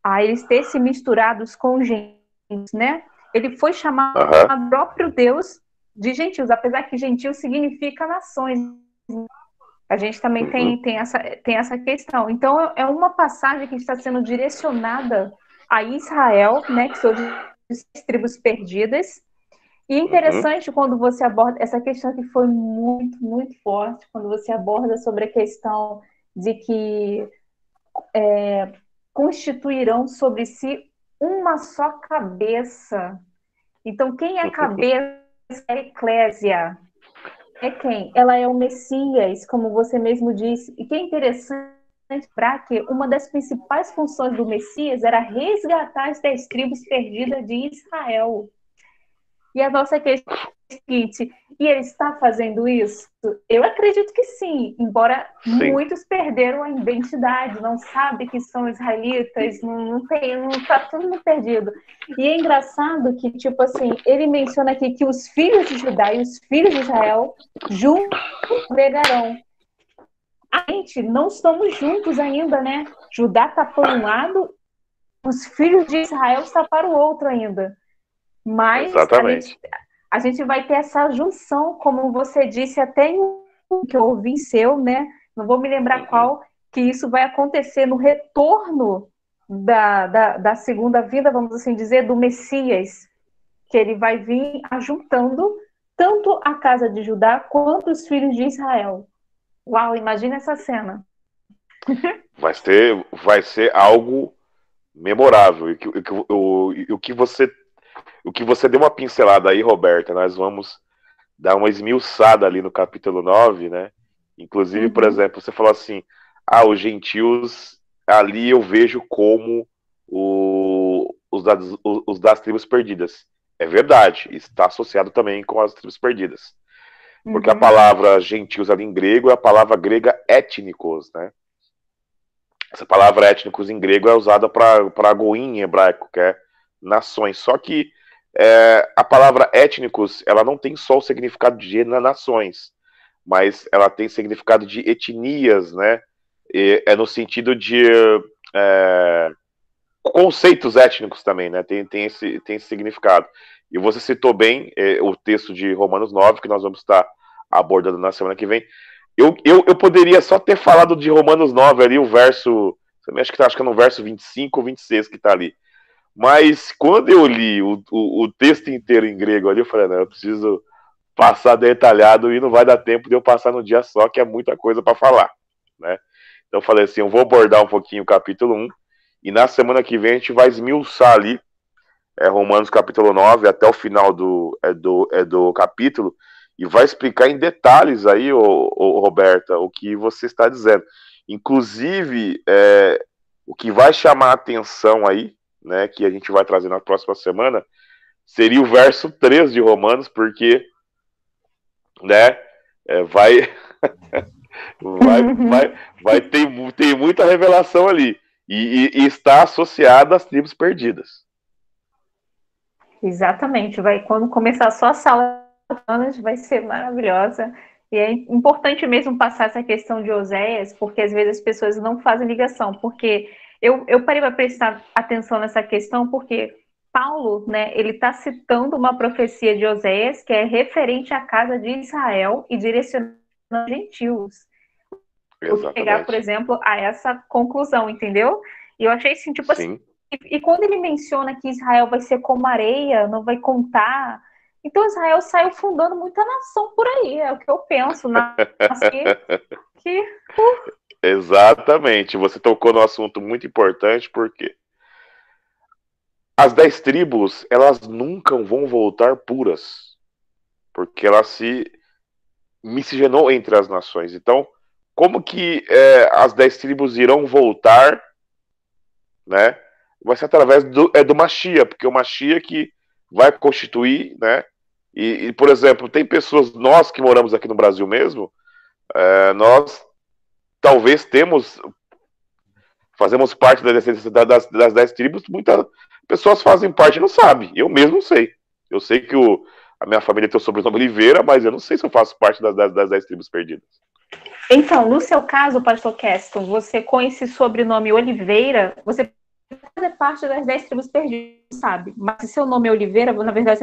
a eles terem se misturados com gentios, né? Ele foi chamado Aham. próprio Deus de gentios, apesar que gentios significa nações. A gente também Uhum. tem essa questão. Então, é uma passagem que está sendo direcionada a Israel, né, que são as tribos perdidas. E é Uhum. interessante quando você aborda essa questão que foi muito, muito forte, quando você aborda sobre a questão de que constituirão sobre si uma só cabeça. Então, quem é a cabeça é a eclésia? É quem? Ela é o Messias, como você mesmo disse. E que é interessante para que uma das principais funções do Messias era resgatar as 10 tribos perdidas de Israel. E a nossa questão é a seguinte: e ele está fazendo isso? Eu acredito que sim, embora Sim. muitos perderam a identidade, não sabem que são israelitas, não está tudo perdido. E é engraçado que, tipo assim, ele menciona aqui que os filhos de Judá e os filhos de Israel juntos congregarão. A gente não estamos juntos ainda, né? Judá está para um lado, os filhos de Israel estão para o outro ainda. Mas Exatamente. a gente vai ter essa junção, como você disse, até em um que eu ouvi seu, né? Não vou me lembrar qual, que isso vai acontecer no retorno da segunda vinda, vamos assim dizer, do Messias, que ele vai vir ajuntando tanto a casa de Judá quanto os filhos de Israel. Uau, imagina essa cena. Vai ser algo memorável. O que você deu uma pincelada aí, Roberta, nós vamos dar uma esmiuçada ali no capítulo 9, né? Inclusive, por exemplo, você falou assim, os gentios ali eu vejo como os das tribos perdidas. É verdade, está associado também com as tribos perdidas. Porque a palavra gentios ali em grego é a palavra grega étnicos, né? Essa palavra étnicos em grego é usada para goim em hebraico, que é nações. Só que a palavra étnicos, ela não tem só o significado de nações, mas ela tem significado de etnias, né? É no sentido de conceitos étnicos também, né? Tem esse significado. E você citou bem o texto de Romanos 9, que nós vamos estar abordando na semana que vem. Eu poderia só ter falado de Romanos 9 ali, o verso. Acho que é no verso 25 ou 26 que está ali. Mas quando eu li o texto inteiro em grego ali, eu falei, não, eu preciso passar detalhado e não vai dar tempo de eu passar no dia só, que é muita coisa para falar, né? Então eu falei assim, eu vou abordar um pouquinho o capítulo 1 e na semana que vem a gente vai esmiuçar ali Romanos capítulo 9 até o final do capítulo e vai explicar em detalhes aí, Roberta, o que você está dizendo. Inclusive, o que vai chamar a atenção aí, né, que a gente vai trazer na próxima semana, seria o verso 3 de Romanos, porque, né, vai ter muita revelação ali. E está associada às tribos perdidas. Exatamente. Quando começar só a sala vai ser maravilhosa. E é importante mesmo passar essa questão de Oséias, porque às vezes as pessoas não fazem ligação. Porque eu parei para prestar atenção nessa questão, porque Paulo, né, ele está citando uma profecia de Oséias que é referente à casa de Israel e direcionando aos gentios. Eu chegar, por exemplo, a essa conclusão, entendeu? E eu achei assim, tipo assim, e quando ele menciona que Israel vai ser como areia, não vai contar, então Israel saiu fundando muita nação por aí, é o que eu penso. Exatamente, você tocou num assunto muito importante, porque as 10 tribos, elas nunca vão voltar puras, porque elas se miscigenou entre as nações. Então, como que as 10 tribos irão voltar, né? Vai ser através do Mashiach, porque o Mashiach que vai constituir, né? E, por exemplo, tem pessoas, nós que moramos aqui no Brasil mesmo, nós talvez fazemos parte das 10 tribos, muitas pessoas fazem parte e não sabem, eu mesmo não sei. Eu sei que a minha família tem o sobrenome Oliveira, mas eu não sei se eu faço parte das 10 tribos perdidas. Então, no seu caso, pastor Keston, você com esse sobrenome Oliveira, você fazer parte das 10 tribos perdidas, sabe? Mas se seu nome é Oliveira, na verdade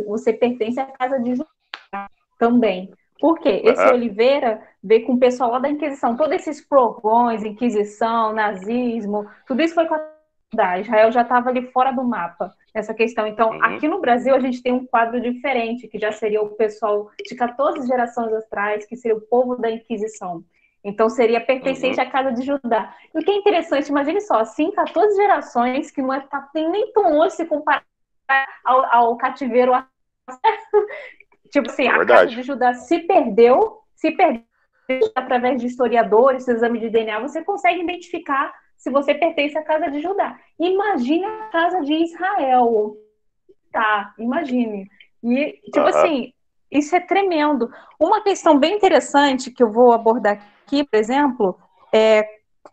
você pertence à casa de Judá também. Por quê? Esse Oliveira veio com o pessoal lá da Inquisição. Todos esses provões, Inquisição, nazismo, tudo isso foi com a Judá. Israel já estava ali fora do mapa, essa questão. Então, aqui no Brasil, a gente tem um quadro diferente, que já seria o pessoal de 14 gerações atrás, que seria o povo da Inquisição. Então, seria pertencente à casa de Judá. E o que é interessante, imagine só, assim, 14 gerações, que não está nem tão longe se comparar ao cativeiro. Tipo assim, a casa de Judá se perdeu através de historiadores, exame de DNA, você consegue identificar se você pertence à casa de Judá. Imagine a casa de Israel. Tá, imagine. E, tipo assim, isso é tremendo. Uma questão bem interessante que eu vou abordar aqui, por exemplo,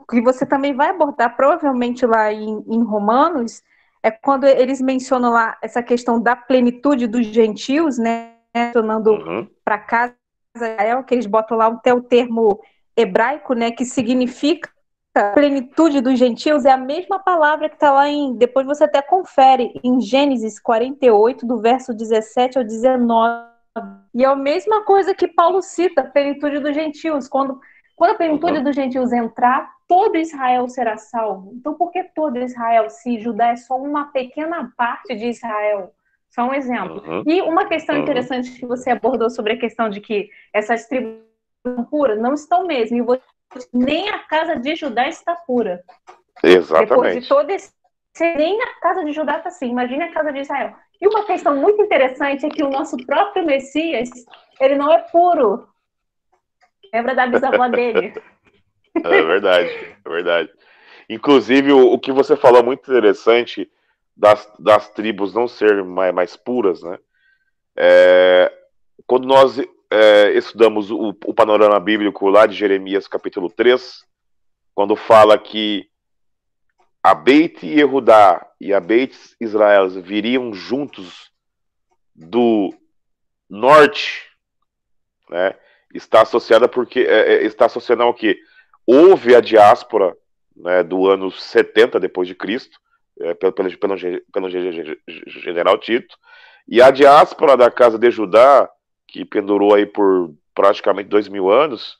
que você também vai abordar provavelmente lá em Romanos, é quando eles mencionam lá essa questão da plenitude dos gentios, né? Mencionando para casa de Israel, que eles botam lá até o termo hebraico, né? Que significa plenitude dos gentios, é a mesma palavra que está lá depois você até confere, em Gênesis 48, do verso 17 ao 19. E é a mesma coisa que Paulo cita, a plenitude dos gentios. Quando a plenitude dos gentios entrar, todo Israel será salvo. Então, por que todo Israel, se Judá é só uma pequena parte de Israel? Só um exemplo. E uma questão interessante que você abordou sobre a questão de que essas tribos são puras, não estão mesmo. E nem a casa de Judá está pura. Exatamente. Depois de todo esse... Nem a casa de Judá está assim. Imagine a casa de Israel. E uma questão muito interessante é que o nosso próprio Messias, ele não é puro. Lembra da bisavó dele? É verdade, é verdade. Inclusive, o que você falou é muito interessante das tribos não serem mais puras, né? Quando nós estudamos o panorama bíblico lá de Jeremias capítulo 3, quando fala que a Beit Yehudá e a Beit Israel viriam juntos do norte, né? Está associada porque está associando ao que houve a diáspora, né, do ano 70 depois de Cristo, pelo general Tito, e a diáspora da casa de Judá, que pendurou aí por praticamente 2000 anos,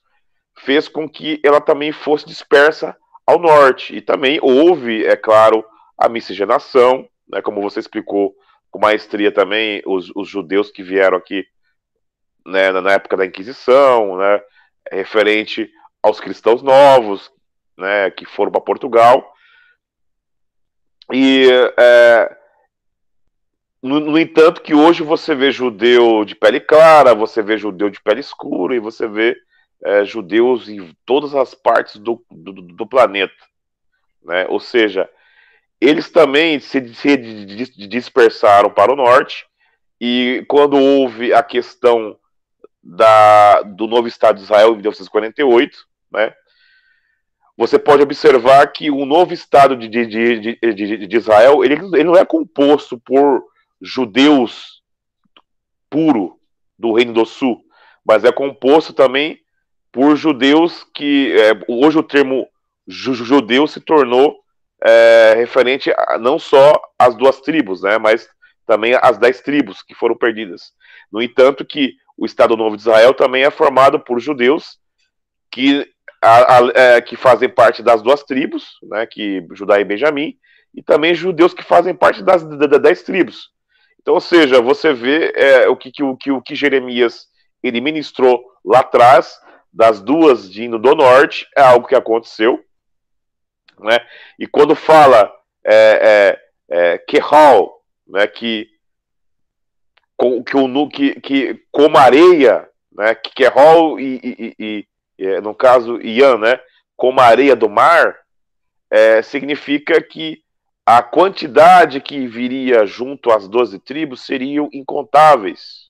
fez com que ela também fosse dispersa ao norte. E também houve, é claro, a miscigenação, né, como você explicou com maestria também, os judeus que vieram aqui, né, na época da Inquisição, né, referente aos cristãos novos, né, que foram para Portugal. E, no entanto, que hoje você vê judeu de pele clara, você vê judeu de pele escura, e você vê judeus em todas as partes do planeta, né? Ou seja, eles também se dispersaram para o norte, e quando houve a questão do novo Estado de Israel em 1948, né, você pode observar que o novo Estado de Israel ele não é composto por judeus puro do Reino do Sul, mas é composto também por judeus que hoje o termo judeu se tornou referente não só às 2 tribos, né, mas também às 10 tribos que foram perdidas. No entanto, que o Estado Novo de Israel também é formado por judeus que fazem parte das 2 tribos, né, que Judá e Benjamim, e também judeus que fazem parte das 10 tribos. Então, ou seja, você vê o que Jeremias ele ministrou lá atrás, das 2 vindo do norte, é algo que aconteceu, né? E quando fala Kehal, né, que como areia, né, Kehal e no caso Ian, né, como areia do mar, significa que a quantidade que viria junto às 12 tribos seriam incontáveis.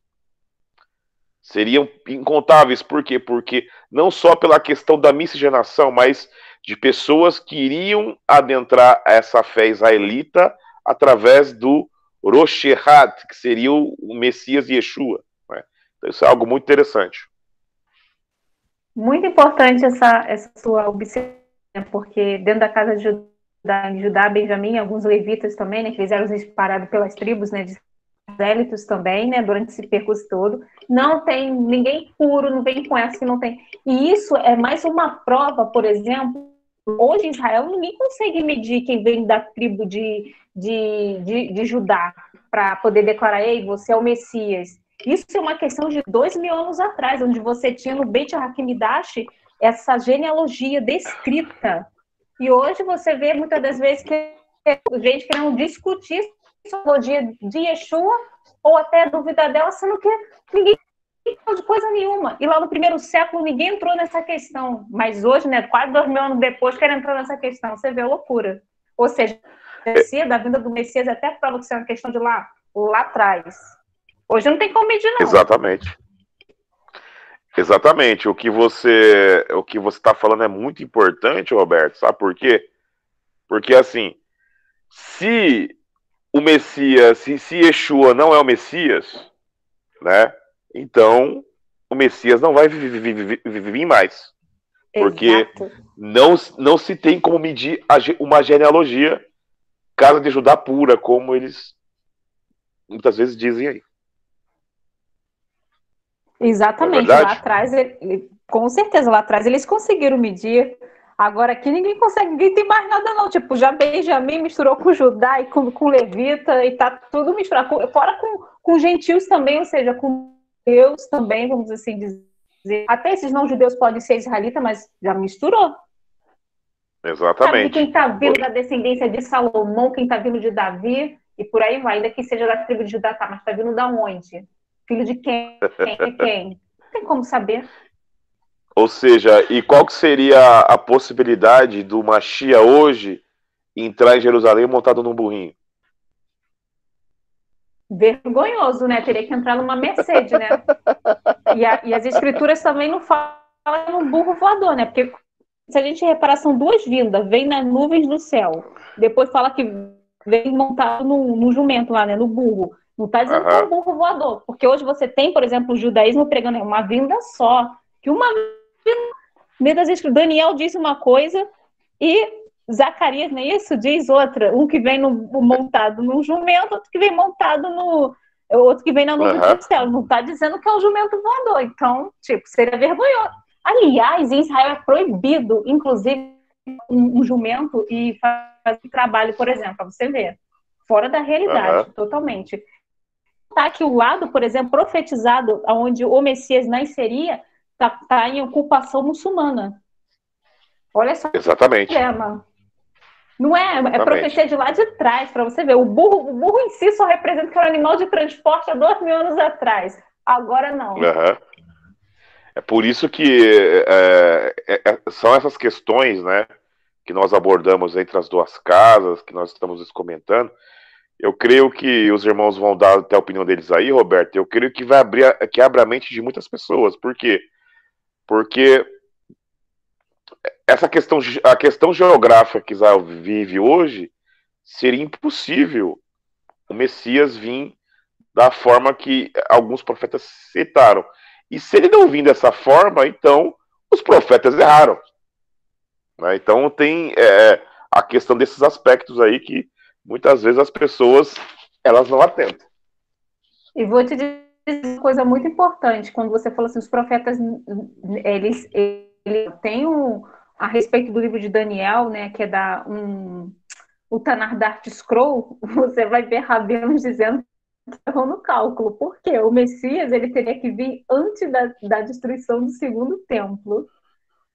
Seriam incontáveis, por quê? Porque não só pela questão da miscigenação, mas de pessoas que iriam adentrar essa fé israelita através do Roshehat, que seria o Messias Yeshua. Né? Então isso é algo muito interessante. Muito importante essa sua observação, porque dentro da casa de Judá, Benjamim, alguns levitas também, né, que eles eram separados pelas tribos, né, de israelitas também, né, durante esse percurso todo, não tem ninguém puro, não vem com essa que não tem. E isso é mais uma prova, por exemplo, hoje em Israel ninguém consegue medir quem vem da tribo de Judá para poder declarar, ei, você é o Messias. Isso é uma questão de 2000 anos atrás, onde você tinha no Beit HaKmidash essa genealogia descrita. E hoje você vê muitas das vezes que gente querendo discutir a genealogia de Yeshua ou até duvidar dela, sendo que ninguém falou de coisa nenhuma. E lá no primeiro século ninguém entrou nessa questão. Mas hoje, né, quase 2000 anos depois, querem entrar nessa questão. Você vê a loucura. Ou seja, da vinda do Messias até prova que isso é uma questão de lá atrás. Hoje não tem como medir, não. Exatamente. Exatamente. O que você está falando é muito importante, Roberto. Sabe por quê? Porque, assim, se o Messias, se Yeshua não é o Messias, né? Então, o Messias não vai vir mais. Porque não se tem como medir uma genealogia casa de Judá pura, como eles muitas vezes dizem aí. Exatamente, lá atrás, com certeza, lá atrás eles conseguiram medir. Agora aqui ninguém consegue, ninguém tem mais nada não, tipo, já Benjamim misturou com Judá e com Levita e tá tudo misturado, fora com gentios também, ou seja, com judeus também, vamos assim dizer. Até esses não judeus podem ser israelitas, mas já misturou. Exatamente. Sabe quem tá vindo da descendência de Salomão, quem tá vindo de Davi, e por aí vai, ainda que seja da tribo de Judá, tá, mas tá vindo da onde? Filho de quem? Quem? Não tem como saber. Ou seja, e qual que seria a possibilidade do Mashiach hoje entrar em Jerusalém montado num burrinho? Vergonhoso, né? Teria que entrar numa Mercedes, né? E as escrituras também não falam num burro voador, né? Porque se a gente reparar, são duas vindas. Vem nas nuvens do céu. Depois fala que vem montado no jumento lá, né? No burro. Não está dizendo que é um burro voador. Porque hoje você tem, por exemplo, o judaísmo pregando uma vinda só. Que uma vinda, Daniel disse uma coisa e Zacarias, não é isso? Diz outra. Um que vem montado num jumento, outro que vem montado outro que vem na nuvem do céu. Não está dizendo que é um jumento voador. Então, tipo, seria vergonhoso. Aliás, em Israel é proibido, inclusive, um jumento e fazer trabalho, por exemplo, para você ver. Fora da realidade, totalmente. Tá que o lado, por exemplo, profetizado, onde o Messias nasceria, tá em ocupação muçulmana. Olha só. Exatamente. Não é profecia de lá de trás, para você ver. O burro em si só representa que era um animal de transporte há 2000 anos atrás. Agora não. É por isso que são essas questões, né, que nós abordamos entre as duas casas, que nós estamos comentando. Eu creio que os irmãos vão dar até a opinião deles aí, Roberto. Eu creio que que abra a mente de muitas pessoas. Por quê? Porque a questão geográfica que Israel vive hoje, seria impossível o Messias vir da forma que alguns profetas citaram. E se ele não vir dessa forma, então os profetas erraram. Né? Então tem a questão desses aspectos aí que muitas vezes as pessoas elas não atentam. E vou te dizer uma coisa muito importante. Quando você falou assim, os profetas, eles têm a respeito do livro de Daniel, né, que é o Tanar Dart Scroll, você vai ver rabinos dizendo que errou no cálculo. Por quê? O Messias ele teria que vir antes da destruição do segundo templo.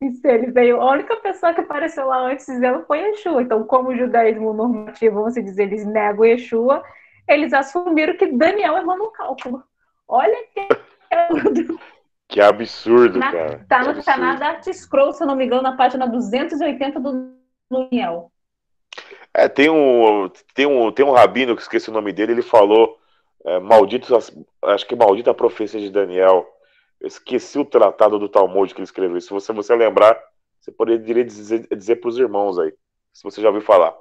E se ele veio, a única pessoa que apareceu lá antes dizendo foi Yeshua. Então, como o judaísmo normativo, vamos dizer, eles negam Yeshua, eles assumiram que Daniel errou no cálculo. Olha que absurdo, cara. Tá no Tanar Dart Scroll, se eu não me engano, na página 280 do Daniel. Tem um rabino, que esqueci o nome dele, ele falou acho que maldita a profecia de Daniel. Eu esqueci o tratado do Talmud que ele escreveu. Se você lembrar, você poderia dizer para os irmãos aí, se você já ouviu falar.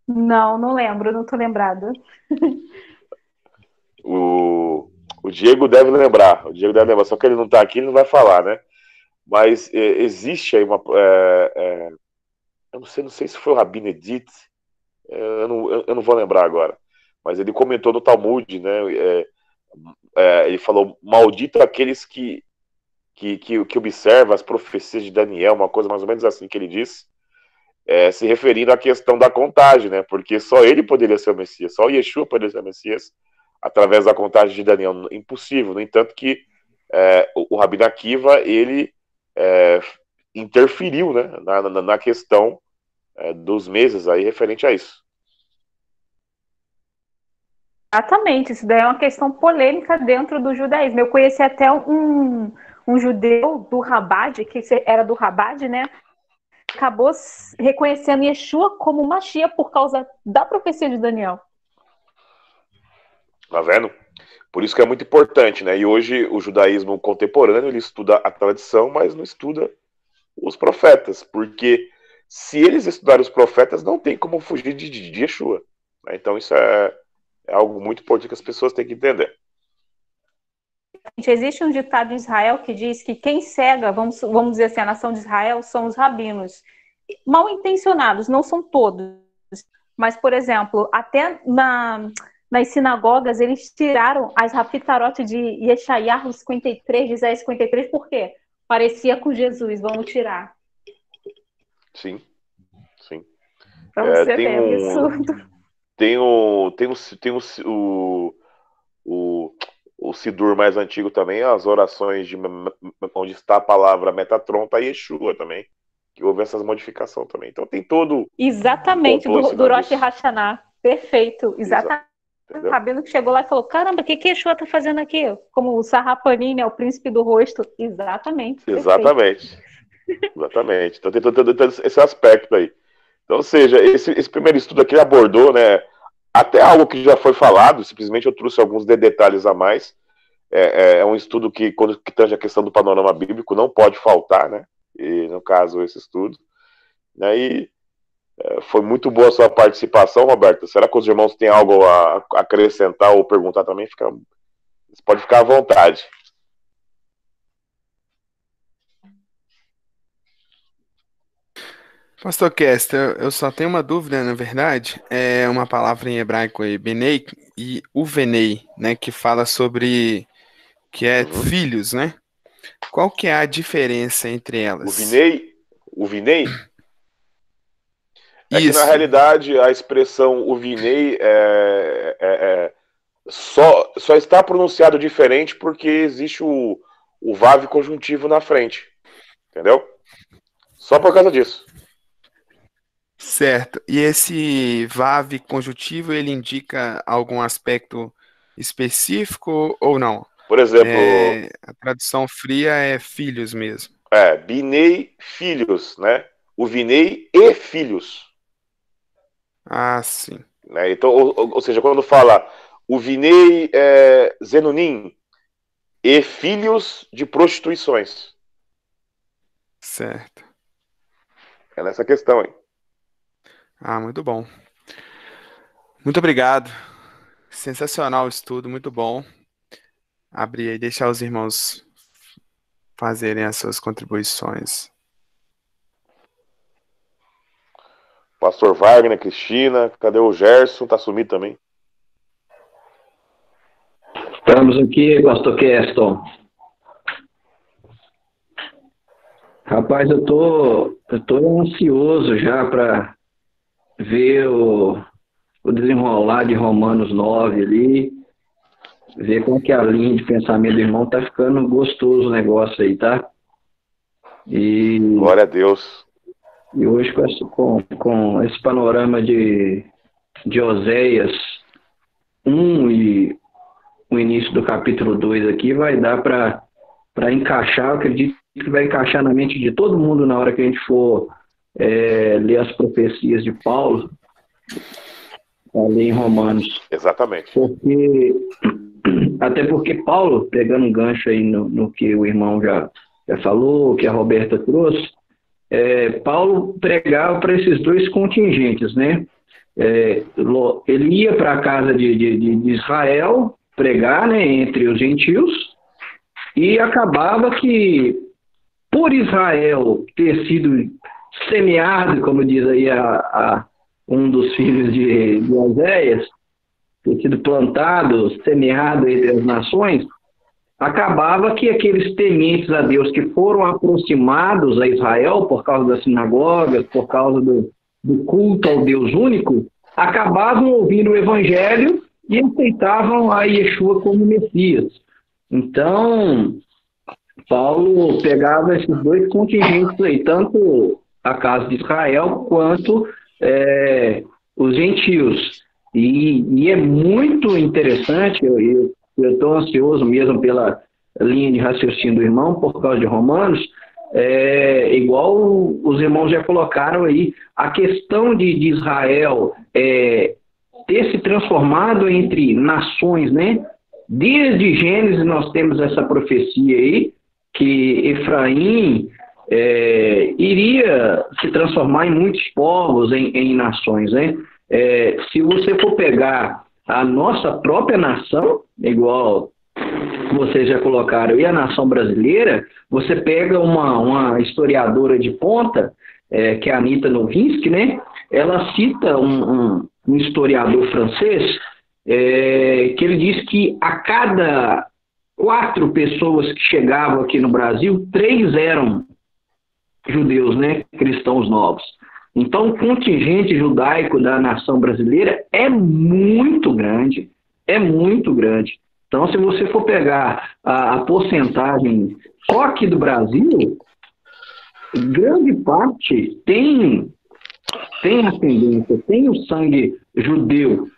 Não lembro, não tô lembrada. O Diego deve lembrar. O Diego deve lembrar. Só que ele não está aqui, ele não vai falar, né? Mas existe aí uma. Eu não sei se foi o Rabi Nedit, eu não vou lembrar agora. Mas ele comentou no Talmud, né? Ele falou: maldito aqueles que observam as profecias de Daniel, uma coisa mais ou menos assim que ele disse, se referindo à questão da contagem, né? Porque só ele poderia ser o Messias, só Yeshua poderia ser o Messias através da contagem de Daniel. Impossível. No entanto que o Rabi Akiva, ele interferiu, né, na questão dos meses aí referente a isso. Exatamente, isso daí é uma questão polêmica dentro do judaísmo. Eu conheci até um judeu do Rabad, que era do Rabad, né? Acabou reconhecendo Yeshua como Mashiach por causa da profecia de Daniel. Tá vendo? Por isso que é muito importante, né? E hoje o judaísmo contemporâneo, ele estuda a tradição, mas não estuda os profetas, porque se eles estudarem os profetas, não tem como fugir de Yeshua. Né? Então isso é algo muito importante que as pessoas têm que entender. Existe um ditado em Israel que diz que quem cega, vamos dizer assim, a nação de Israel, são os rabinos. Mal intencionados, não são todos. Mas, por exemplo, até nas sinagogas, eles tiraram as Rafitarot de Yeshayahu 53, de Isaías 53, por quê? Parecia com Jesus, vamos tirar. Sim, sim. Pra você ver, absurdo. Tem o Sidur mais antigo também, as orações onde está a palavra Metatron, tá Yeshua também, que houve essas modificações também. Então tem todo... Exatamente, do Rosh Hashanah. Perfeito, exatamente. O rabino que chegou lá e falou, caramba, o que Yeshua tá fazendo aqui? Como o Sarrapanim, né, o príncipe do rosto. Exatamente. Exatamente. Exatamente. Então tem todo esse aspecto aí. Então, ou seja, esse primeiro estudo aqui abordou, né, até algo que já foi falado, simplesmente eu trouxe alguns detalhes a mais. É um estudo que, quando tange a questão do panorama bíblico, não pode faltar, né? E, no caso, esse estudo. Né, e foi muito boa a sua participação, Roberto. Será que os irmãos têm algo a acrescentar ou perguntar também? Você pode ficar à vontade. Pastor Kester, eu só tenho uma dúvida, na verdade. É uma palavra em hebraico aí, benei e uvenei, né? Que fala sobre que é filhos, né? Qual que é a diferença entre elas? O Vinei? É que, na Isso. realidade, a expressão uvinei só está pronunciado diferente porque existe o vav conjuntivo na frente. Entendeu? Só por causa disso. Certo. E esse vav conjuntivo, ele indica algum aspecto específico ou não? Por exemplo... a tradução fria é filhos mesmo. Binei, filhos, né? Uvinei e filhos. Ah, sim. Né? Então, ou seja, quando fala Uvinei Zenunim e filhos de prostituições. Certo. É nessa questão aí. Ah, muito bom. Muito obrigado. Sensacional o estudo, muito bom. Abrir e deixar os irmãos fazerem as suas contribuições. Pastor Wagner, Cristina, cadê o Gerson? Tá sumido também. Estamos aqui, Pastor Keston. Rapaz, eu tô ansioso já para ver o desenrolar de Romanos 9 ali, ver como que a linha de pensamento do irmão tá ficando gostoso o negócio aí, tá? E glória a Deus. E hoje com esse panorama de Oséias 1 e o início do capítulo 2 aqui, vai dar para encaixar, eu acredito que vai encaixar na mente de todo mundo na hora que a gente for ler as profecias de Paulo, ali em Romanos. Exatamente. Até porque Paulo, pegando um gancho aí no que o irmão já falou, que a Roberta trouxe, Paulo pregava para esses dois contingentes, né? Ele ia para a casa de Israel pregar, né, entre os gentios, e acabava que, por Israel ter sido semeado, como diz aí um dos filhos de Oséias, ter sido plantado, semeado entre as nações, acabava que aqueles tementes a Deus que foram aproximados a Israel por causa das sinagogas, por causa do culto ao Deus único, acabavam ouvindo o evangelho e aceitavam a Yeshua como Messias. Então, Paulo pegava esses dois contingentes aí, tanto a casa de Israel quanto os gentios. E é muito interessante, eu estou ansioso mesmo pela linha de raciocínio do irmão, por causa de Romanos, igual os irmãos já colocaram aí, a questão de Israel ter se transformado entre nações, né? Desde Gênesis nós temos essa profecia aí, que Efraim iria se transformar em muitos povos, em nações, né? Se você for pegar a nossa própria nação, igual vocês já colocaram, e a nação brasileira, você pega uma historiadora de ponta, que é a Anita Novinsky, né? Ela cita um historiador francês, que ele diz que a cada 4 pessoas que chegavam aqui no Brasil, 3 eram judeus, né? Cristãos novos. Então, o contingente judaico da nação brasileira é muito grande, é muito grande. Então, se você for pegar a porcentagem só aqui do Brasil, grande parte tem ascendência, tem o sangue judeu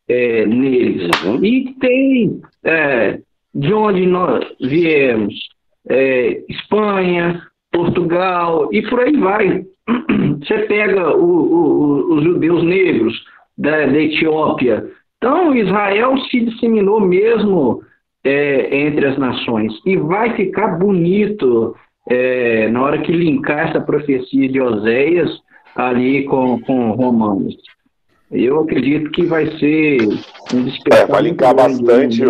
neles. E tem de onde nós viemos, Espanha, Portugal, e por aí vai. Você pega os judeus negros da Etiópia. Então, Israel se disseminou mesmo entre as nações. E vai ficar bonito na hora que linkar essa profecia de Oséias ali com Romanos. Eu acredito que vai ser um despertar. Vai linkar bastante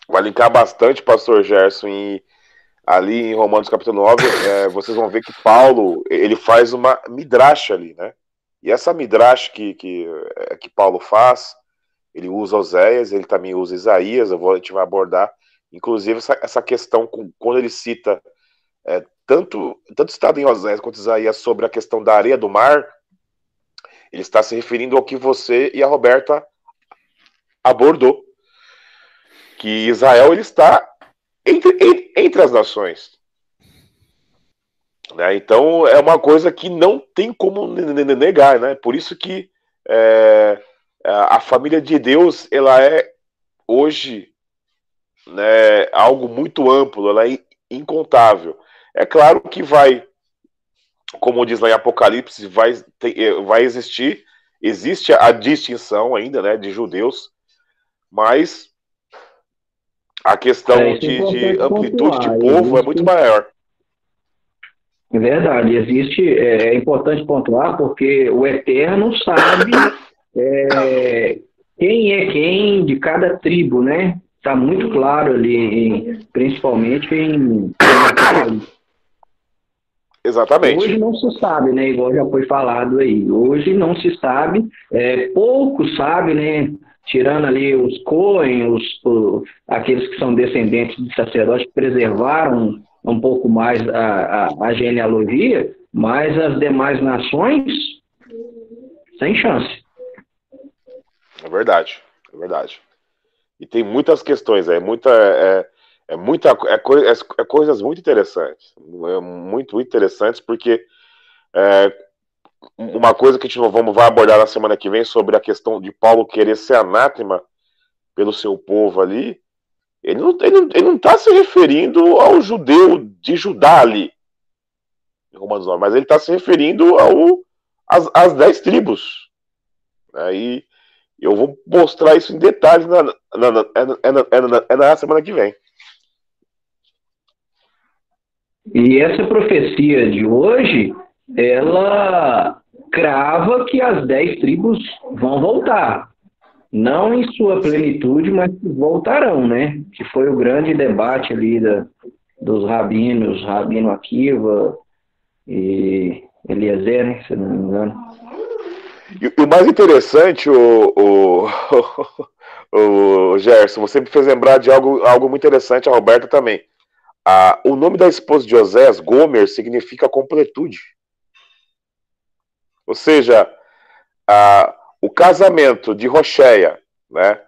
vai linkar bastante, pastor Gerson, ali em Romanos capítulo 9, vocês vão ver que Paulo, ele faz uma midrash ali, né? E essa midrash que Paulo faz, ele usa Oséias, ele também usa Isaías, a gente vai abordar, inclusive, essa questão, quando ele cita tanto citado em Oséias quanto Isaías sobre a questão da areia do mar, ele está se referindo ao que você e a Roberta abordou, que Israel ele está entre as nações, né? Então é uma coisa que não tem como negar, né? Por isso que a família de Deus ela é hoje, né, algo muito amplo, ela é incontável. É claro que vai, como diz lá em Apocalipse, vai existe a distinção ainda, né, de judeus, mas a questão de amplitude de povo é muito maior. É verdade, é importante pontuar porque o Eterno sabe quem é quem de cada tribo, né? Está muito claro ali, principalmente em Exatamente. Hoje não se sabe, né? Igual já foi falado aí. Hoje não se sabe, pouco sabe, né? Tirando ali os Cohen, aqueles que são descendentes de sacerdotes que preservaram um pouco mais a genealogia, mas as demais nações, sem chance. É verdade. E tem muitas questões, coisas muito interessantes, muito interessantes, porque uma coisa que a gente vai abordar na semana que vem sobre a questão de Paulo querer ser anátema pelo seu povo ali, ele não está se referindo ao judeu de Judá ali, em Romanos 9, mas ele está se referindo às 10 tribos. Aí eu vou mostrar isso em detalhes na semana que vem. E essa profecia de hoje, ela crava que as 10 tribos vão voltar. Não em sua plenitude, mas voltarão, né? Que foi o grande debate ali dos rabinos, Rabino Akiva e Eliezer, né? Se não me engano. E o mais interessante, o Gerson, você me fez lembrar de algo muito interessante, a Roberta também. O nome da esposa de Osés, Gomer, significa completude. Ou seja, o casamento de Rocheia, né?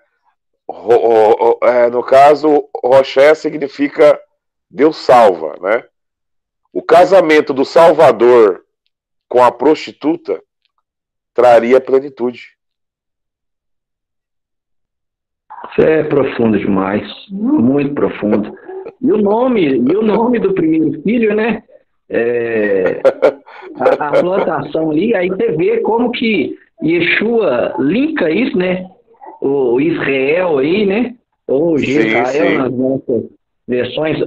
No caso, Rocheia significa Deus salva, né? O casamento do Salvador com a prostituta traria plenitude. Isso é profundo demais, muito profundo. E o nome do primeiro filho, né? A plantação ali, aí você vê como que Yeshua linka isso, né? O Israel aí, né? Ou Israel nas nossas versões.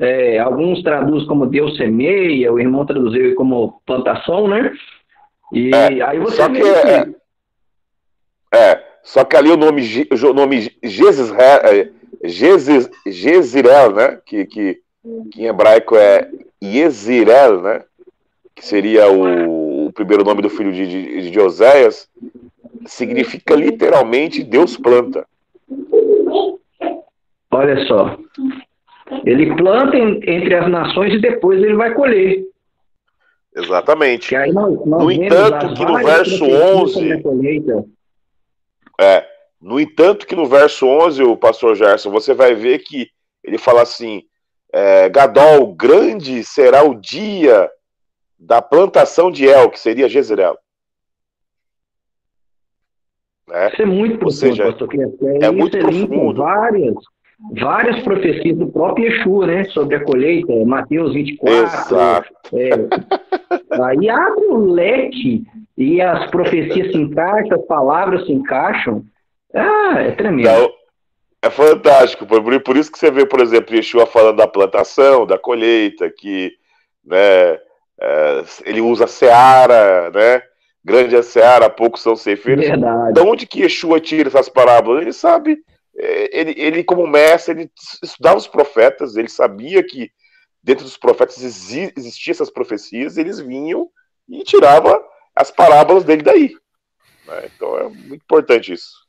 Alguns traduzem como Deus semeia, o irmão traduziu como plantação, né? E aí você só vê que só que ali o nome Jezirel, né? Que em hebraico é Yezirel, né? Que seria o primeiro nome do filho de Oséias, significa literalmente Deus planta. Olha só. Ele planta entre as nações e depois ele vai colher. Exatamente. Que aí No entanto, que no verso 11... no entanto, que no verso 11, o pastor Gerson, você vai ver que ele fala assim, Gadol, grande será o dia da plantação de El, que seria Jezreel. Né? Isso é muito profundo, seja, pastor Cristo. É muito profundo. Várias profecias do próprio Yeshua, né? Sobre a colheita, Mateus 24. Exato. Aí abre um leque e as profecias se encaixam, as palavras se encaixam. É tremendo. Então, é fantástico. Por isso que você vê, por exemplo, Yeshua falando da plantação, da colheita, que, né, ele usa seara, né? Grande é a seara, poucos são ceifeiros. Verdade. De onde que Yeshua tira essas parábolas? Ele sabe, ele como mestre, ele estudava os profetas, ele sabia que dentro dos profetas existiam essas profecias, eles vinham e tiravam as parábolas dele daí. Né? Então é muito importante isso.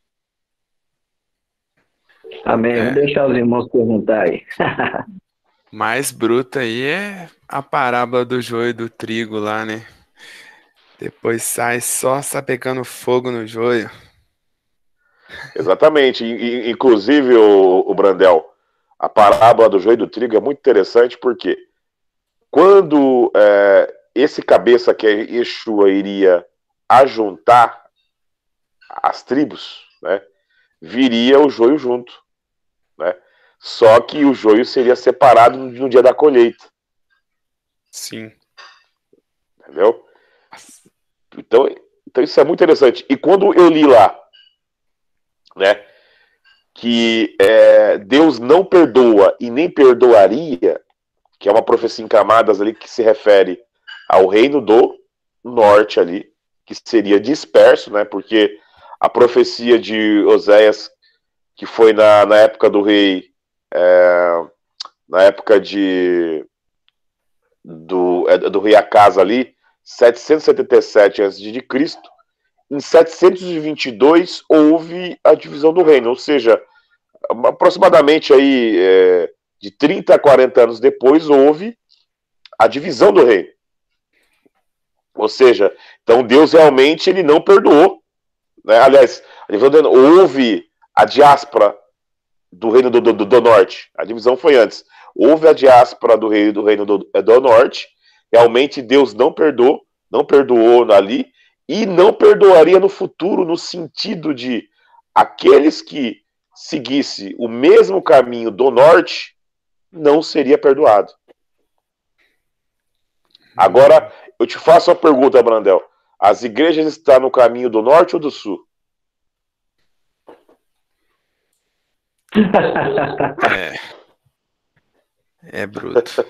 Amém. Vou deixar os irmãos perguntar aí. Mais bruta aí é a parábola do joio e do trigo lá, né? Depois sai só pegando fogo no joio. Exatamente. Inclusive, o Brandel, a parábola do joio e do trigo é muito interessante porque quando esse cabeça que é Yeshua iria ajuntar as tribos, né, viria o joio junto. Né? Só que o joio seria separado no dia da colheita. Sim. Entendeu? Então isso é muito interessante. E quando eu li lá, né, que Deus não perdoa e nem perdoaria, que é uma profecia em camadas ali que se refere ao reino do norte ali, que seria disperso, né, porque a profecia de Oséias, que foi na época do rei, na época do rei Acasa ali, 777 a.C., em 722 houve a divisão do reino, ou seja, aproximadamente aí, de 30 a 40 anos depois houve a divisão do reino. Ou seja, então Deus realmente ele não perdoou. Né? Aliás, houve a diáspora do reino do norte. A divisão foi antes. Houve a diáspora do reino do norte. Realmente Deus não perdoou ali e não perdoaria no futuro, no sentido de aqueles que seguisse o mesmo caminho do norte não seria perdoado. Agora, eu te faço uma pergunta, Brandel. As igrejas estão no caminho do norte ou do sul? É bruto.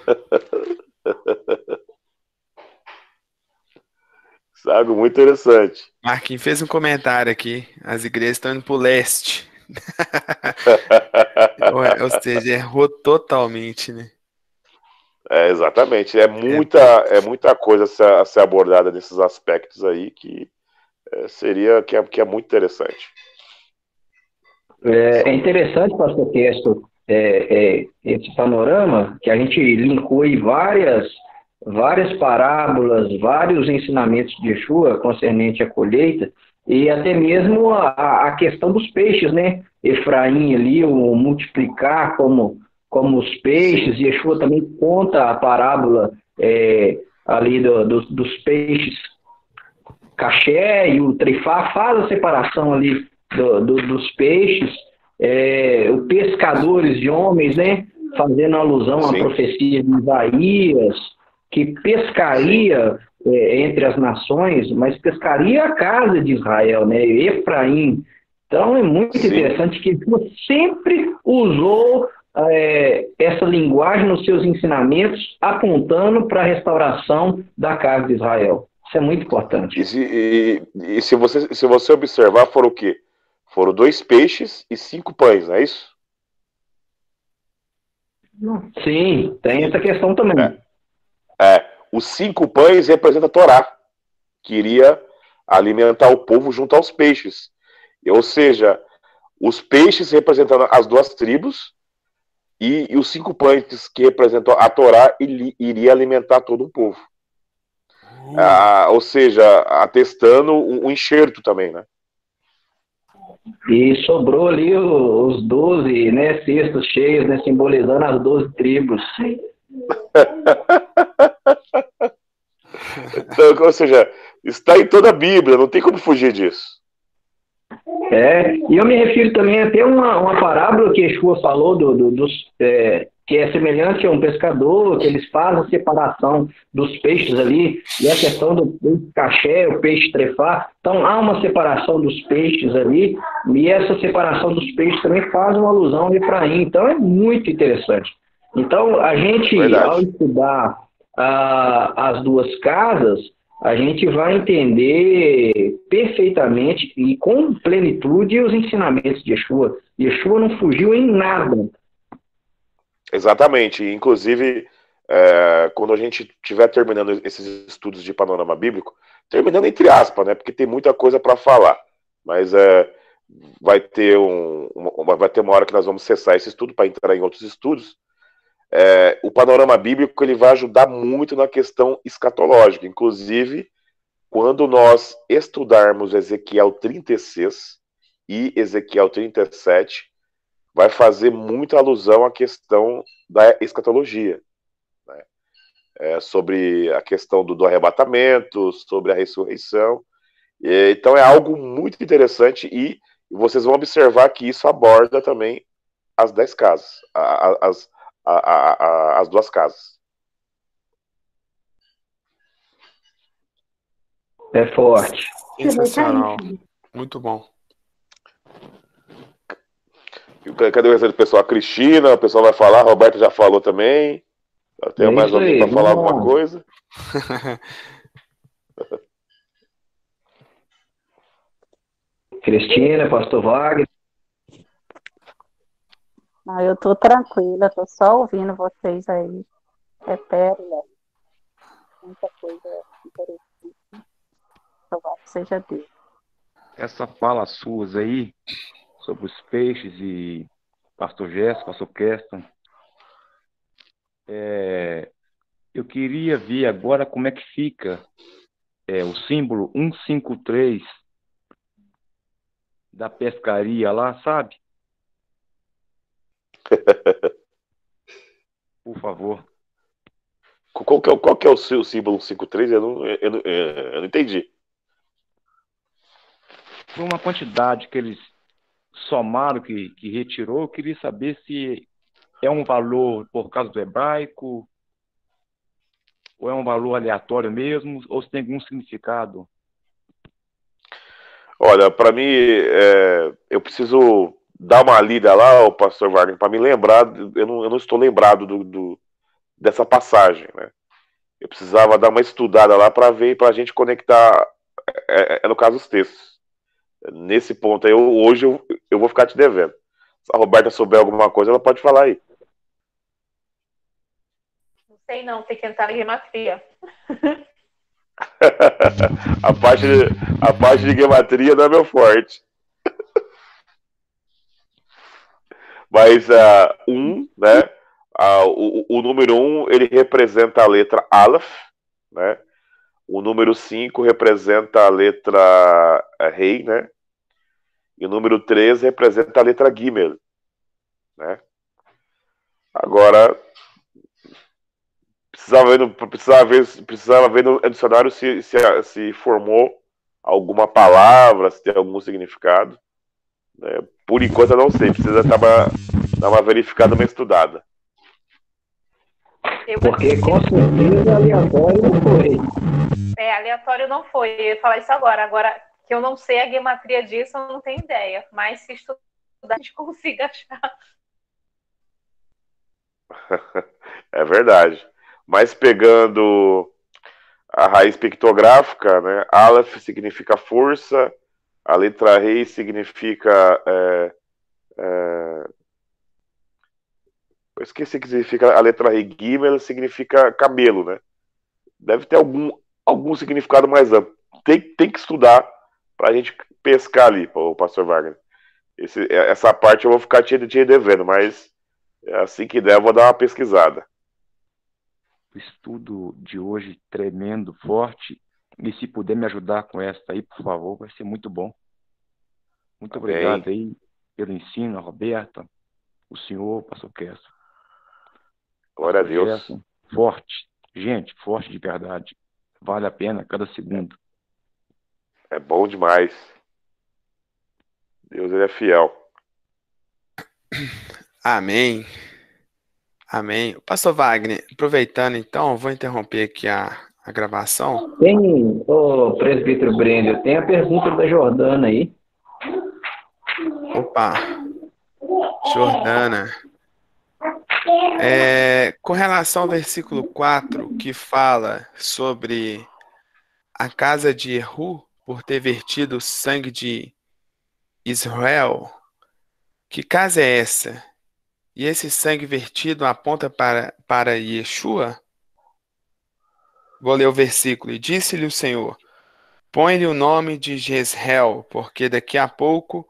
Isso é algo muito interessante. Marquinhos fez um comentário aqui. As igrejas estão indo pro leste. Ou seja, errou totalmente, né? Exatamente. É muita coisa a ser abordada nesses aspectos aí que que é muito interessante. É interessante, pastor Testo, esse panorama que a gente linkou aí várias parábolas, vários ensinamentos de Yeshua concernente à colheita e até mesmo a questão dos peixes, né? Efraim ali, o multiplicar como os peixes, e Yeshua também conta a parábola ali dos peixes caché e o trifá, faz a separação ali dos peixes, os pescadores de homens, né? Fazendo alusão à profecia de Isaías, que pescaria entre as nações, mas pescaria a casa de Israel, né? Efraim. Então é muito interessante que ele sempre usou essa linguagem nos seus ensinamentos, apontando para a restauração da casa de Israel. Isso é muito importante. E se você observar, foram o quê? Foram 2 peixes e 5 pães, não é isso? Sim, tem essa questão também. Os 5 pães representam a Torá, que iria alimentar o povo junto aos peixes. Ou seja, os peixes representando as 2 tribos e os 5 pães que representam a Torá iria alimentar todo o povo. Ou seja, atestando um enxerto também, né? E sobrou ali os 12, né, cestos cheios, né, simbolizando as 12 tribos. Então, ou seja, está em toda a Bíblia, não tem como fugir disso. E eu me refiro também até uma parábola que Yeshua falou que é semelhante a um pescador, que eles fazem a separação dos peixes ali, e a questão do peixe caché, o peixe trefá. Então há uma separação dos peixes ali, e essa separação dos peixes também faz uma alusão a Efraim. Então é muito interessante. Então a gente, ao estudar as 2 casas, a gente vai entender perfeitamente e com plenitude os ensinamentos de Yeshua. Yeshua não fugiu em nada. Exatamente. Inclusive, quando a gente estiver terminando esses estudos de panorama bíblico, terminando entre aspas, né? Porque tem muita coisa para falar. Mas vai ter uma hora que nós vamos cessar esse estudo para entrar em outros estudos. O panorama bíblico ele vai ajudar muito na questão escatológica. Inclusive, quando nós estudarmos Ezequiel 36 e Ezequiel 37, vai fazer muita alusão à questão da escatologia, né? Sobre a questão do arrebatamento, sobre a ressurreição. Então é algo muito interessante e vocês vão observar que isso aborda também as 10 casas, as 2 casas. É forte. Sensacional. Muito bom. Cadê o resto do pessoal? A Cristina, o pessoal vai falar, a Roberta já falou também. Tem mais alguém para falar alguma coisa? Cristina, pastor Wagner. Não, eu tô tranquila, tô só ouvindo vocês aí. É pérola. Muita coisa interessante. Louvado seja Deus. Essa fala suas aí, sobre os peixes e pastor Gerson, pastor Keston, eu queria ver agora como é que fica o símbolo 153 da pescaria lá, sabe? Por favor. Qual que é o seu símbolo 153? Eu não entendi. Foi uma quantidade que eles somaram, que retirou. Eu queria saber se é um valor por causa do hebraico, ou é um valor aleatório mesmo, ou se tem algum significado. Olha, para mim, eu preciso dar uma lida lá, o pastor Wagner, para me lembrar. Eu não estou lembrado dessa passagem, né? Eu precisava dar uma estudada lá para ver, para a gente conectar, no caso, os textos. Nesse ponto aí, hoje eu vou ficar te devendo. Se a Roberta souber alguma coisa, ela pode falar aí. Não sei não, tem que entrar na gematria. a, parte, a parte de gematria não é meu forte. Mas né? O número 1 ele representa a letra Aleph, né? O número 5 representa a letra Rei, né? E o número 3 representa a letra Gimel, né? Agora, precisava ver no dicionário se formou alguma palavra, se tem algum significado. Né? Por enquanto eu não sei, precisa dar uma verificada, uma estudada. Porque com certeza aleatório não foi. Aleatório não foi. Eu ia falar isso agora. Agora que eu não sei a gematria disso, eu não tenho ideia. Mas se estudar, a gente consiga achar. É verdade. Mas pegando a raiz pictográfica, né? Aleph significa força, a letra Rei significa. Eu esqueci que significa a letra Rei. Gimel significa camelo, né? Deve ter algum significado mais amplo. Tem que estudar para a gente pescar ali, o pastor Wagner. Essa parte eu vou ficar te devendo, mas assim que der eu vou dar uma pesquisada. O estudo de hoje tremendo, forte. E se puder me ajudar com essa aí, por favor, vai ser muito bom. Muito Amém. obrigado aí pelo ensino, Roberta, o senhor, pastor Kessler. Glória a pastor Deus. Gerson. Forte. Gente, forte de verdade. Vale a pena cada segundo. É bom demais. Deus, ele é fiel. Amém. Amém. Pastor Wagner, aproveitando então, vou interromper aqui a gravação. Tem, ô presbítero Brenda, tem a pergunta da Jordana aí. Opa, Jordana. Com relação ao versículo 4, que fala sobre a casa de Jehu por ter vertido o sangue de Israel, que casa é essa? E esse sangue vertido aponta para Yeshua? Vou ler o versículo. E disse-lhe o Senhor: põe-lhe o nome de Jezreel, porque daqui a pouco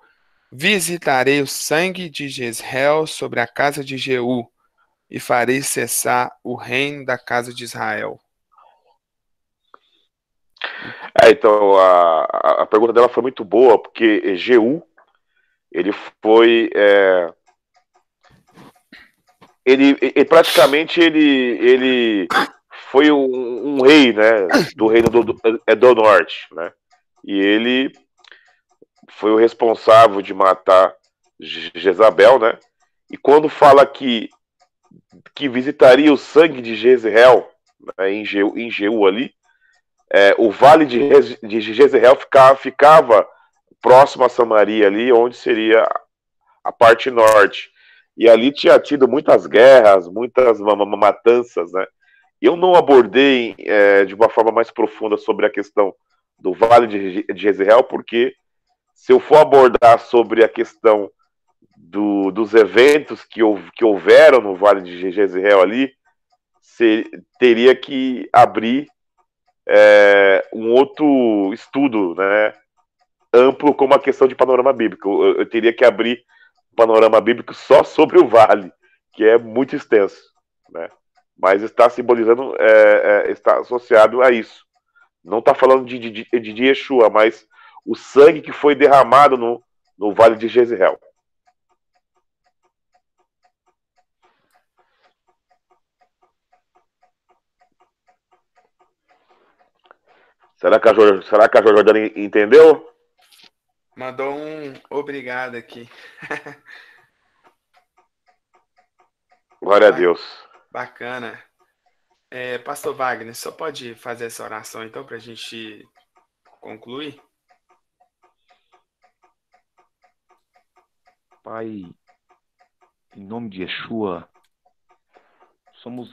visitarei o sangue de Jezreel sobre a casa de Jeú, e farei cessar o reino da casa de Israel. Então, a pergunta dela foi muito boa, porque Jeú, ele foi. Ele praticamente ele foi um rei, né, do reino do norte, né? E ele foi o responsável de matar Jezabel, né? E quando fala que visitaria o sangue de Jezreel, né, em Jeú ali, o vale de Jezreel ficava próximo a Samaria ali, onde seria a parte norte. E ali tinha tido muitas guerras, muitas matanças, né? Eu não abordei de uma forma mais profunda sobre a questão do Vale de Jezreel, porque se eu for abordar sobre a questão dos eventos que houveram no Vale de Jezreel ali, teria que abrir um outro estudo, né, amplo como a questão de panorama bíblico. Eu teria que abrir um panorama bíblico só sobre o vale, que é muito extenso, né? Mas está simbolizando, está associado a isso. Não está falando de Yeshua, mas o sangue que foi derramado no vale de Jezreel. Será que a Jordana entendeu? Mandou um obrigado aqui. Glória a Deus. Bacana. Pastor Wagner, só pode fazer essa oração então para a gente concluir? Pai, em nome de Yeshua, somos